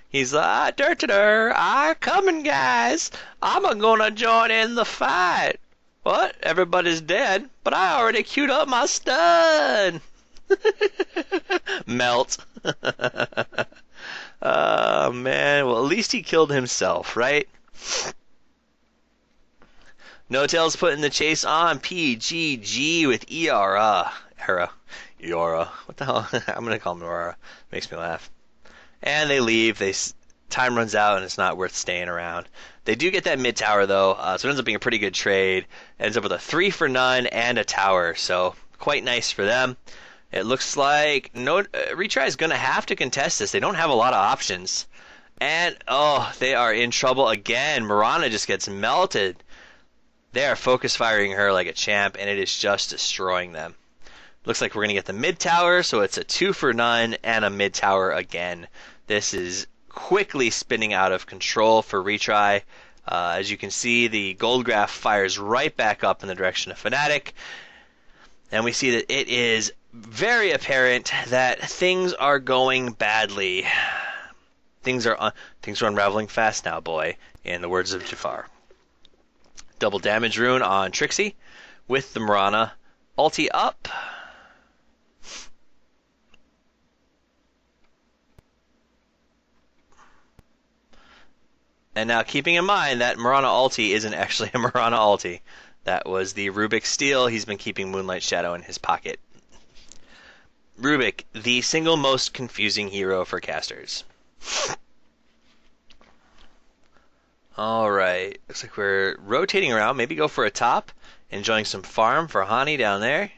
He's like, I'm coming, guys. I'm going to join in the fight. What? Everybody's dead, but I already queued up my stun. Melt. Oh, man. Well, at least he killed himself, right? No Tails putting the chase on PGG with Eora. Eora. What the hell? I'm going to call him Eora. Makes me laugh. And they leave. Time runs out, and it's not worth staying around. They do get that mid tower, though, so it ends up being a pretty good trade. Ends up with a 3 for none and a tower, so quite nice for them. It looks like RerereTRY is going to have to contest this. They don't have a lot of options. And, oh, they are in trouble again. Mirana just gets melted. They are focus firing her like a champ, and it is just destroying them. Looks like we're going to get the mid tower, so it's a 2 for none and a mid tower again. This is quickly spinning out of control for RerereTRY. As you can see, the gold graph fires right back up in the direction of Fnatic. And we see that it is very apparent that things are going badly. Things are unraveling fast now, boy, in the words of Jafar. Double damage rune on Trixie with the Mirana ulti up. And now keeping in mind that Mirana ulti isn't actually a Mirana ulti. That was the Rubik steal. He's been keeping Moonlight Shadow in his pocket. Rubik, the single most confusing hero for casters. Alright, looks like we're rotating around. Maybe go for a top. Enjoying some farm for Hani down there.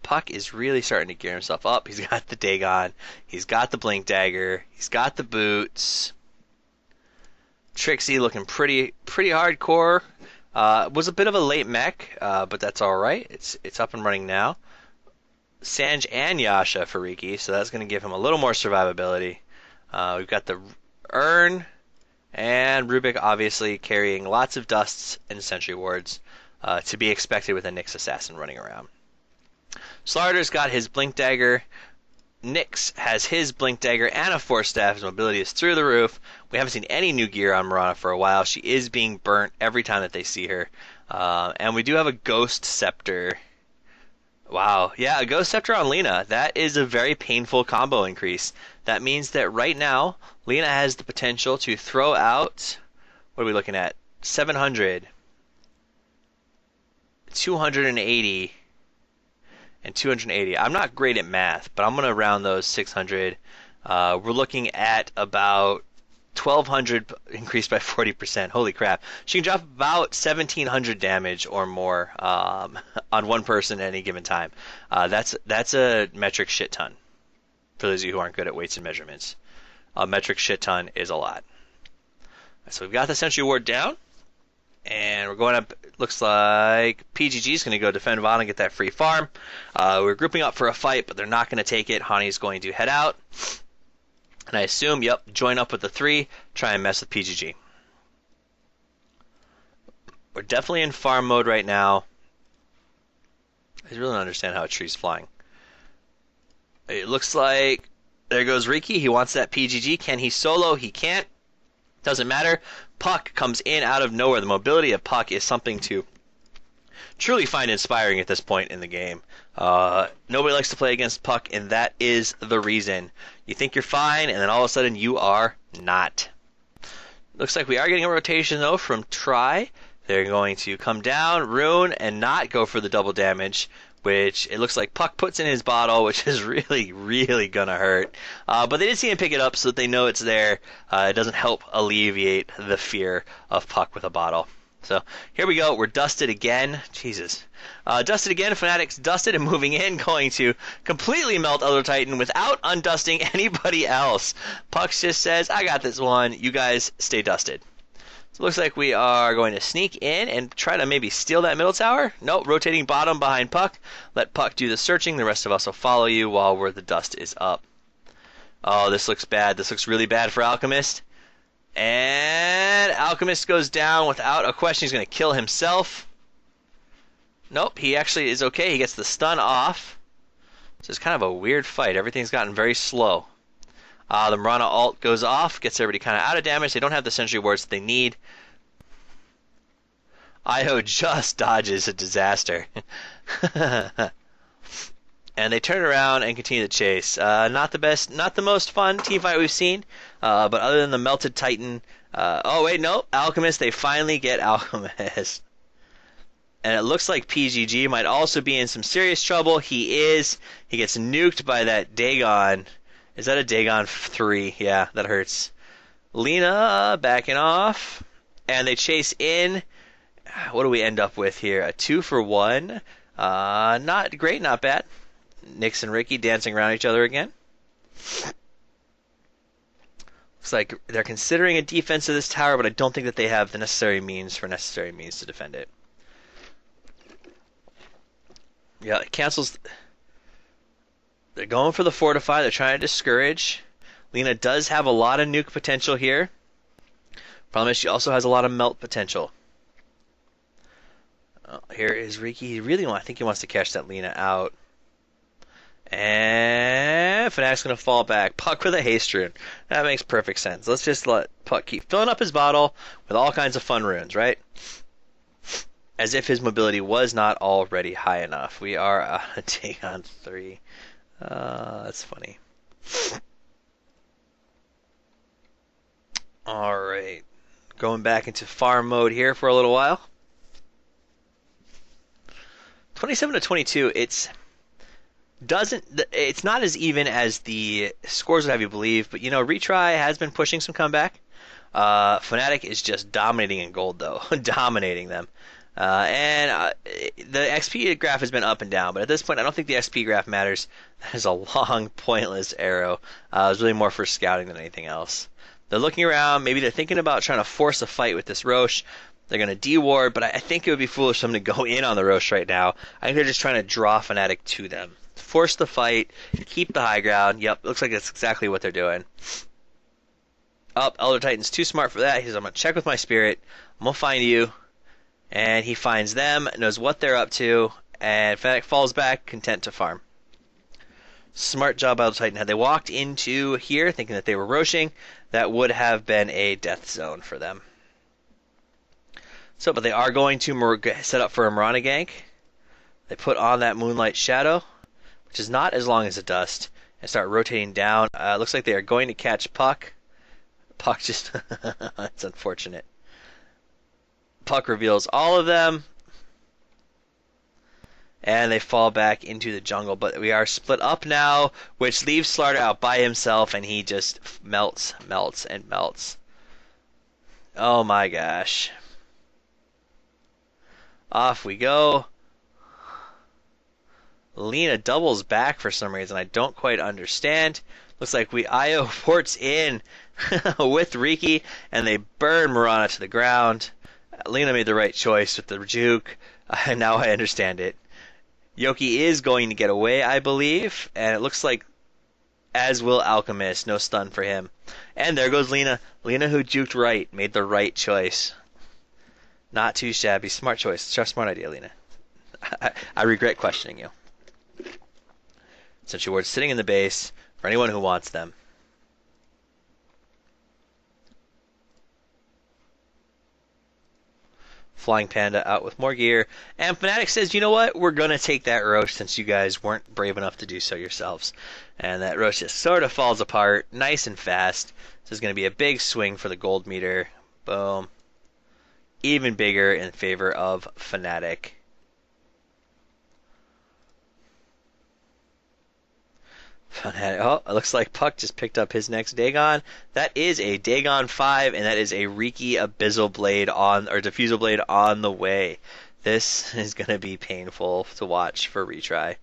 Puck is really starting to gear himself up. He's got the Dagon. He's got the Blink Dagger. He's got the boots. Trixie looking pretty hardcore. Was a bit of a late mech, but that's alright. It's up and running now. Sanj and Yasha for Riki, so that's going to give him a little more survivability. We've got the Urn, and Rubik obviously carrying lots of dusts and sentry wards, to be expected with a Nyx assassin running around. Starladder's got his Blink Dagger. Nyx has his Blink Dagger and a Force Staff. His mobility is through the roof. We haven't seen any new gear on Mirana for a while. She is being burnt every time that they see her. And we do have a Ghost Scepter. Wow, yeah, a Ghost Scepter on Lina. That is a very painful combo increase. That means that right now, Lina has the potential to throw out, what are we looking at? 700, 280, and 280. I'm not great at math, but I'm going to round those 600. We're looking at about 1,200 increased by 40%. Holy crap. She can drop about 1,700 damage or more on one person at any given time. That's a metric shit ton. For those of you who aren't good at weights and measurements. A metric shit ton is a lot. So we've got the Sentry Ward down. And we're going up. Looks like PGG is going to go defend VIII and get that free farm. We're grouping up for a fight, but they're not going to take it. Hani's going to head out. And I assume, yep, join up with the 3, try and mess with PGG. We're definitely in farm mode right now. I really don't understand how a tree's flying. It looks like there goes Riki. He wants that PGG. Can he solo? He can't. Doesn't matter. Puck comes in out of nowhere. The mobility of Puck is something to truly find inspiring at this point in the game. Nobody likes to play against Puck, and that is the reason. You think you're fine, and then all of a sudden you are not. Looks like we are getting a rotation, though, from Try. They're going to come down, Rune, and not go for the double damage, which it looks like Puck puts in his bottle, which is really, really going to hurt. But they did see him pick it up, so that they know it's there. It doesn't help alleviate the fear of Puck with a bottle. So here we go. We're dusted again. Jesus. Dusted again. Fnatic's dusted and moving in, going to completely melt Elder Titan without undusting anybody else. Puck just says, I got this one. You guys stay dusted. So it looks like we are going to sneak in and try to maybe steal that middle tower. Nope, rotating bottom behind Puck. Let Puck do the searching. The rest of us will follow you while the dust is up. Oh, this looks bad. This looks really bad for Alchemist. And Alchemist goes down without a question. He's going to kill himself. Nope, he actually is okay. He gets the stun off. So it's kind of a weird fight. Everything's gotten very slow. The Mirana ult goes off, gets everybody kind of out of damage. They don't have the sentry wards that they need. Io just dodges a disaster. And they turn around and continue the chase. Not the best, not the most fun teamfight we've seen. But other than the Melted Titan... oh, wait, no. Alchemist, they finally get Alchemist. And it looks like PGG might also be in some serious trouble. He is. He gets nuked by that Dagon. Is that a Dagon 3? Yeah, that hurts. Lina backing off. And they chase in. What do we end up with here? A 2-for-1. Not great, not bad. Nyx and Riki dancing around each other again. Looks like they're considering a defense of this tower, but I don't think that they have the necessary means to defend it. Yeah, it cancels. They're going for the fortify. They're trying to discourage. Lina does have a lot of nuke potential here. Problem is she also has a lot of melt potential. Here is Riki. I think he wants to catch that Lina out. And Fnatic's going to fall back. Puck with a haste rune. That makes perfect sense. Let's just let Puck keep filling up his bottle with all kinds of fun runes, right? As if his mobility was not already high enough. We are a Dagon 3. That's funny. Alright. Going back into farm mode here for a little while. 27-22, it's not as even as the scores would have you believe, but you know, Retry has been pushing some comeback. Fnatic is just dominating in gold though. Dominating them. And the XP graph has been up and down, but at this point I don't think the XP graph matters. That is a long, pointless arrow. It was really more for scouting than anything else. They're looking around, maybe they're thinking about trying to force a fight with this Roche. They're going to de-ward, but I think it would be foolish for them to go in on the Roche right now. I think they're just trying to draw Fnatic to them. Force the fight, keep the high ground. Yep, looks like that's exactly what they're doing. Elder Titan's too smart for that. He says, I'm going to check with my spirit. I'm going to find you. And he finds them, knows what they're up to, and Fnatic falls back, content to farm. Smart job, Elder Titan. Had they walked into here thinking that they were roshing, that would have been a death zone for them. So, but they are going to set up for a Mirana gank. They put on that Moonlight Shadow, which is not as long as a dust, and start rotating down. Looks like they are going to catch Puck. Puck just... That's unfortunate. Puck reveals all of them. And they fall back into the jungle. But we are split up now, which leaves Starladder out by himself, and he just melts, and melts. Oh my gosh. Off we go. Lina doubles back for some reason. I don't quite understand. Looks like Io ports in with Riki, and they burn Mirana to the ground. Lina made the right choice with the juke. Now I understand it. Yoki is going to get away, I believe, and it looks like, as will Alchemist. No stun for him. And there goes Lina. Lina, who juked right, made the right choice. Not too shabby. Smart choice. Smart idea, Lina. I regret questioning you. Since you were sitting in the base, for anyone who wants them. Flying Panda out with more gear. And Fnatic says, you know what? We're going to take that Roche since you guys weren't brave enough to do so yourselves. And that Roche just sort of falls apart nice and fast. This is going to be a big swing for the gold meter. Boom. Even bigger in favor of Fnatic. Oh, it looks like Puck just picked up his next Dagon. That is a Dagon 5, and that is a Riki Abyssal Blade or Diffusal Blade on the way. This is going to be painful to watch for retry.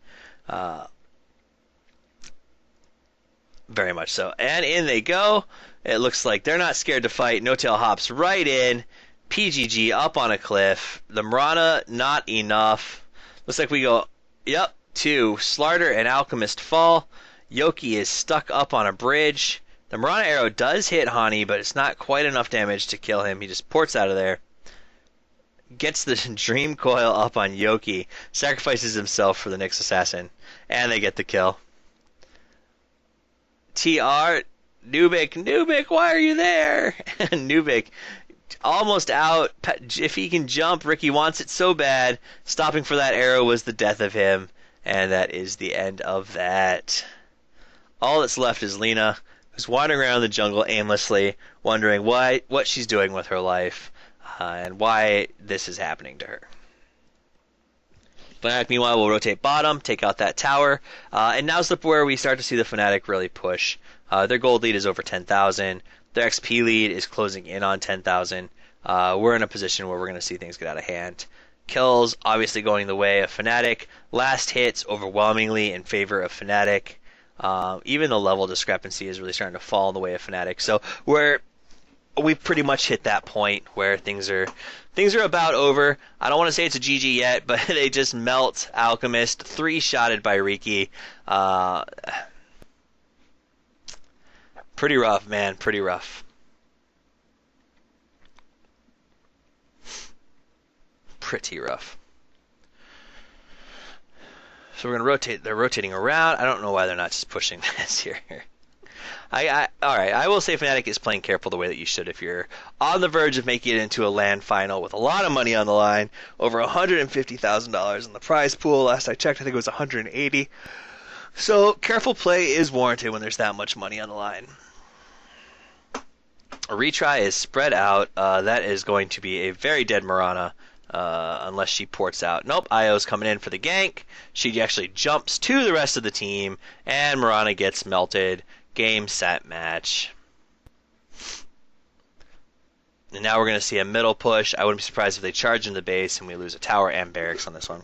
Very much so. And in they go. It looks like they're not scared to fight. No Tail hops right in. PGG up on a cliff. The Mirana, not enough. Looks like we go, to Starladder and Alchemist fall. Yoki is stuck up on a bridge. The Mirana arrow does hit Hani, but it's not quite enough damage to kill him. He just ports out of there. Gets the Dream Coil up on Yoki. Sacrifices himself for the Nyx Assassin. And they get the kill. TR, Nubik, why are you there? Nubik, almost out. If he can jump, Ricky wants it so bad. Stopping for that arrow was the death of him. And that is the end of that. All that's left is Lina, who's wandering around the jungle aimlessly, wondering what she's doing with her life, and why this is happening to her. Fnatic, meanwhile, will rotate bottom, take out that tower, and now's where we start to see the Fnatic really push. Their gold lead is over 10,000. Their XP lead is closing in on 10,000. We're in a position where we're going to see things get out of hand. Kills, obviously going the way of Fnatic. Last hits, overwhelmingly in favor of Fnatic. Even the level discrepancy is really starting to fall in the way of Fnatic. So we've pretty much hit that point where things are about over. I don't want to say it's a GG yet, but they just melt Alchemist, 3-shotted by Riki. Pretty rough, man. Pretty rough. Pretty rough. So we're going to rotate. They're rotating around. I don't know why they're not just pushing this here. All right. I will say Fnatic is playing careful the way that you should if you're on the verge of making it into a LAN final with a lot of money on the line. Over $150,000 in the prize pool. Last I checked, I think it was $180,000. So careful play is warranted when there's that much money on the line. A retry is spread out. That is going to be a very dead Mirana. Unless she ports out. Nope, Io's coming in for the gank. She actually jumps to the rest of the team, and Mirana gets melted. Game, set, match. And now we're going to see a middle push. I wouldn't be surprised if they charge into the base and we lose a tower and barracks on this one.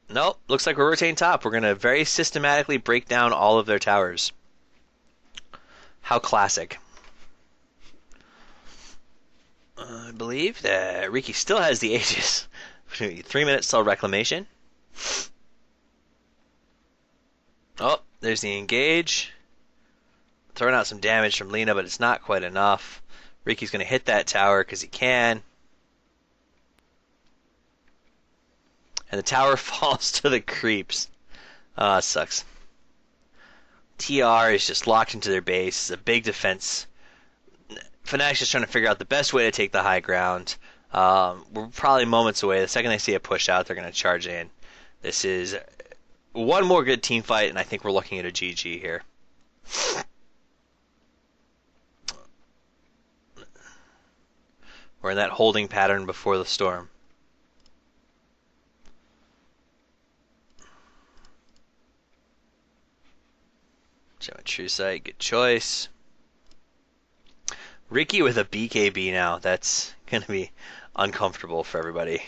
Nope, looks like we're rotating top. We're going to very systematically break down all of their towers. How classic. I believe that Riki still has the Aegis. 3 minutes till reclamation. Oh, there's the engage. Throwing out some damage from Lina, but it's not quite enough. Riki's going to hit that tower because he can. And the tower falls to the creeps. Sucks. TR is just locked into their base. It's a big defense. Fnatic's just trying to figure out the best way to take the high ground. We're probably moments away. The second they see a push out, they're going to charge in. This is one more good team fight, and I think we're looking at a GG here. We're in that holding pattern before the storm. Gemma True Sight, good choice. Riki with a BKB now. That's going to be uncomfortable for everybody.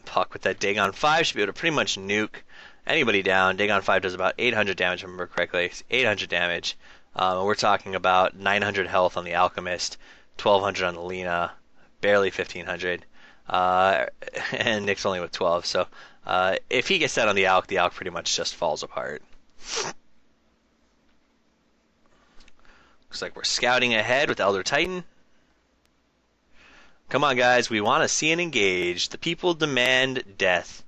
Puck with that Dagon 5 should be able to pretty much nuke anybody down. Dagon 5 does about 800 damage, if I remember correctly. It's 800 damage. We're talking about 900 health on the Alchemist, 1200 on the Lina, barely 1500. And Nick's only with 12. So if he gets that on the Alch pretty much just falls apart. Looks like we're scouting ahead with Elder Titan. Come on, guys. We want to see an engage. The people demand death.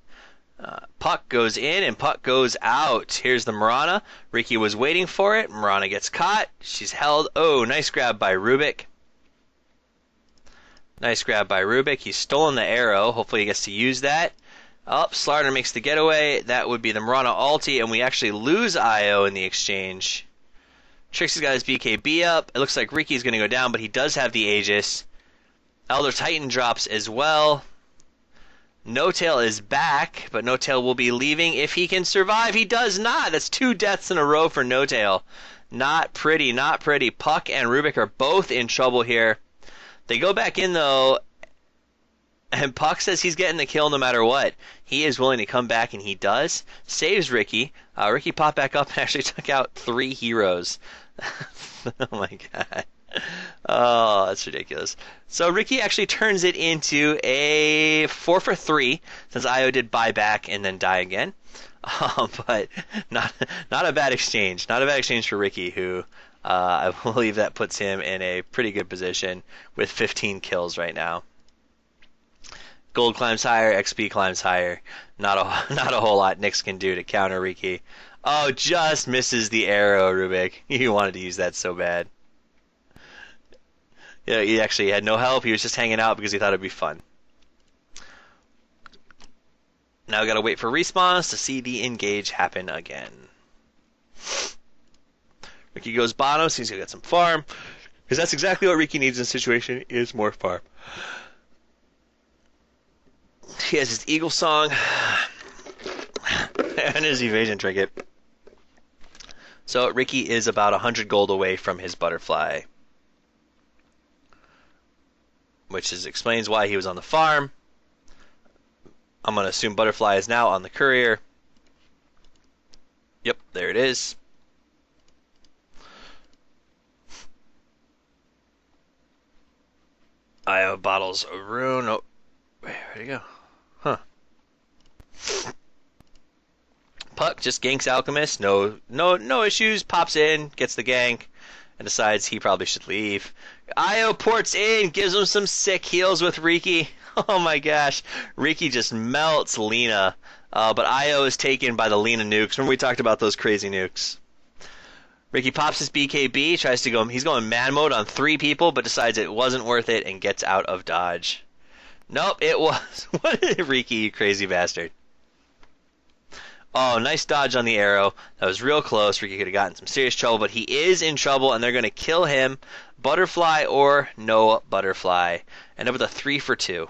Puck goes in and Puck goes out. Here's the Mirana. Riki was waiting for it. Mirana gets caught. She's held. Oh, nice grab by Rubik. Nice grab by Rubik. He's stolen the arrow. Hopefully he gets to use that. Oh, Starladder makes the getaway. That would be the Mirana ulti, and we actually lose Io in the exchange. Trixie's got his BKB up. It looks like Riki's going to go down, but he does have the Aegis. Elder Titan drops as well. No-Tail is back, but No-Tail will be leaving if he can survive. He does not. That's 2 deaths in a row for No-Tail. Not pretty, not pretty. Puck and Rubik are both in trouble here. They go back in, though, and Puck says he's getting the kill no matter what. He is willing to come back, and he does. Saves Riki. Riki popped back up and actually took out 3 heroes. Oh, my God. Oh, that's ridiculous. So Ricky actually turns it into a 4 for 3 since Io did buy back and then die again. But not not a bad exchange. Not a bad exchange for Ricky, who I believe that puts him in a pretty good position with 15 kills right now. Gold climbs higher, XP climbs higher. Not a not a whole lot Nyx can do to counter Ricky. Oh, just misses the arrow, Rubik. You wanted to use that so bad. Yeah, he actually had no help. He was just hanging out because he thought it'd be fun. Now we gotta wait for respawns to see the engage happen again. Ricky goes bottom, so he's gonna get some farm. Because that's exactly what Ricky needs in this situation, is more farm. He has his Eagle Song and his evasion trinket. So Ricky is about 100 gold away from his butterfly, which explains why he was on the farm. I'm going to assume butterfly is now on the courier. Yep, there it is. I have bottles of rune. Oh, where'd he go? Huh. Puck just ganks Alchemist. No issues. Pops in, gets the gank, and decides he probably should leave. Io ports in, gives him some sick heals with Riki. Oh my gosh. Riki just melts Lina. But Io is taken by the Lina nukes. Remember we talked about those crazy nukes. Riki pops his BKB, tries to go. He's going man mode on 3 people, but decides it wasn't worth it and gets out of dodge. Nope, it was. What is Riki, you crazy bastard? Oh, nice dodge on the arrow. That was real close. Riki could have gotten some serious trouble, but he is in trouble, and they're going to kill him. Butterfly or no butterfly. End up with a 3 for 2.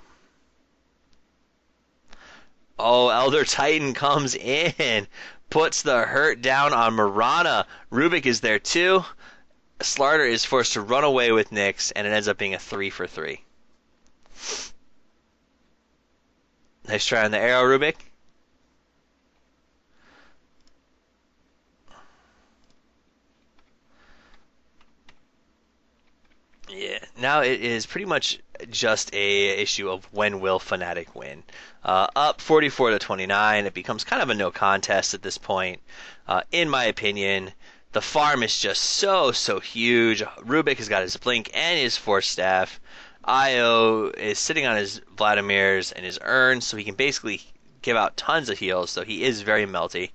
Oh, Elder Titan comes in. Puts the hurt down on Mirana. Rubik is there too. Starladder is forced to run away with Nyx, and it ends up being a 3 for 3. Nice try on the arrow, Rubik. Yeah, now it is pretty much just a issue of when will Fnatic win. Up 44 to 29, it becomes kind of a no contest at this point. In my opinion, the farm is just so huge. Rubik has got his blink and his force staff. Io is sitting on his Vladimir's and his urn, so he can basically give out tons of heals. So he is very melty.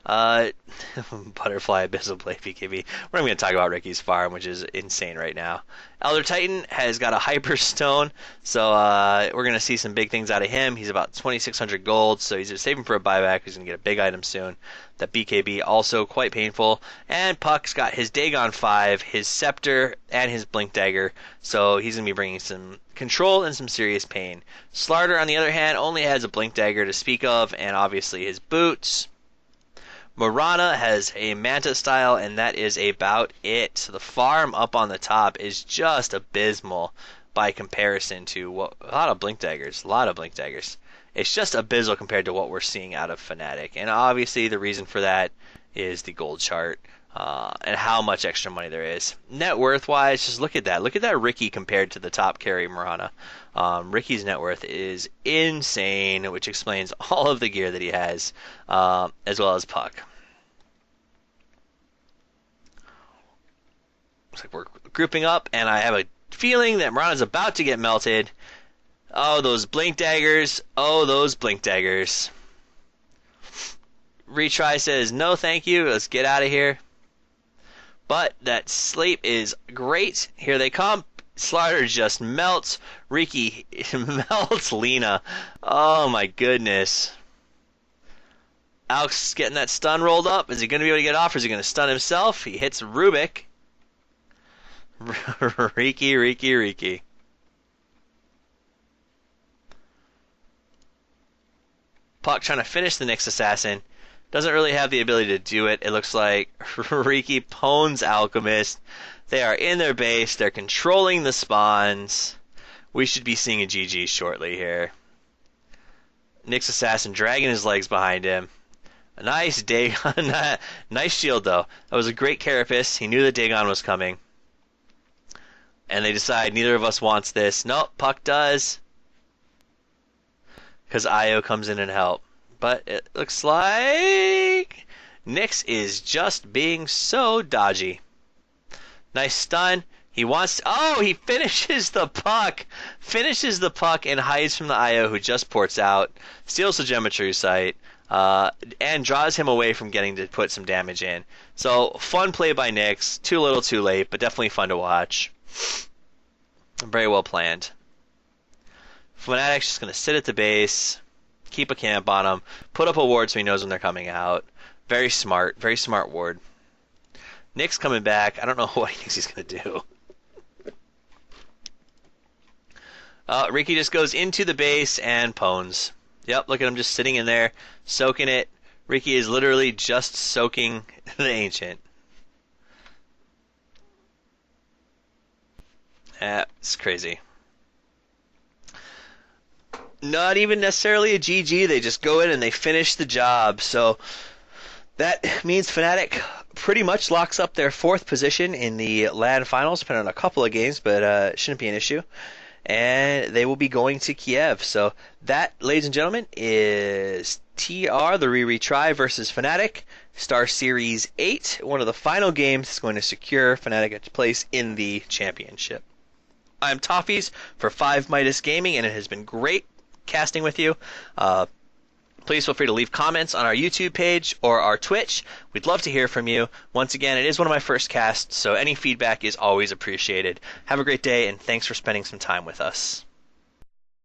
Butterfly, Abyssal Blade, BKB. We're not going to talk about Ricky's farm, which is insane right now. Elder Titan has got a Hyper Stone, so we're going to see some big things out of him. He's about 2,600 gold, so he's saving for a buyback. He's going to get a big item soon. That BKB also quite painful. And Puck's got his Dagon 5, his Scepter, and his Blink Dagger, so he's going to be bringing some control and some serious pain. Starladder, on the other hand, only has a Blink Dagger to speak of, and obviously his boots. Mirana has a Manta style, and that is about it. So the farm up on the top is just abysmal by comparison to a lot of Blink Daggers. It's just abysmal compared to what we're seeing out of Fnatic. And obviously the reason for that is the gold chart and how much extra money there is. Net worth wise, just look at that. Look at that Riki compared to the top carry Mirana. Ricky's net worth is insane, which explains all of the gear that he has, as well as Puck. Looks like we're grouping up, and I have a feeling that Mirana's about to get melted. Oh, those Blink Daggers. Oh, those Blink Daggers. RerereTRY says, no thank you, let's get out of here. But that sleep is great. Here they come. Starladder just melts. Riki melts Lina. Oh my goodness. Alex is getting that stun rolled up. Is he going to be able to get off, or is he going to stun himself? He hits Rubik. Riki. Puck trying to finish the Nyx assassin. Doesn't really have the ability to do it. It looks like Riki pwns Alchemist. They are in their base. They're controlling the spawns. We should be seeing a GG shortly here. Nyx assassin dragging his legs behind him. A nice Dagon. Nice shield though. That was a great carapace. He knew that Dagon was coming. And they decide neither of us wants this. Nope, Puck does. Because Io comes in and help. But it looks like Nyx is just being so dodgy. Nice stun. He wants to, oh, he finishes the puck. Finishes the puck and hides from the Io who just ports out. Steals the Geometry Sight. And draws him away from getting to put some damage in. So, fun play by Nyx. Too little, too late, but definitely fun to watch. Very well planned. Fnatic's just going to sit at the base, keep a camp on him, put up a ward so he knows when they're coming out. Very smart ward. Nyx coming back. I don't know what he thinks he's going to do. Riki just goes into the base and pwns. Yep, look at him just sitting in there, soaking it. Riki is literally just soaking the Ancient. It's crazy. Not even necessarily a GG. They just go in and they finish the job. So that means Fnatic pretty much locks up their 4th position in the LAN finals, depending on a couple of games, but it shouldn't be an issue. And they will be going to Kiev. So that, ladies and gentlemen, is TR, the RerereTRY versus Fnatic, Star Series 8. One of the final games is going to secure Fnatic a place in the championship. I'm Toffees for 5midasgaming, and it has been great casting with you. Please feel free to leave comments on our YouTube page or our Twitch. We'd love to hear from you. Once again, it is one of my first casts, so any feedback is always appreciated. Have a great day, and thanks for spending some time with us.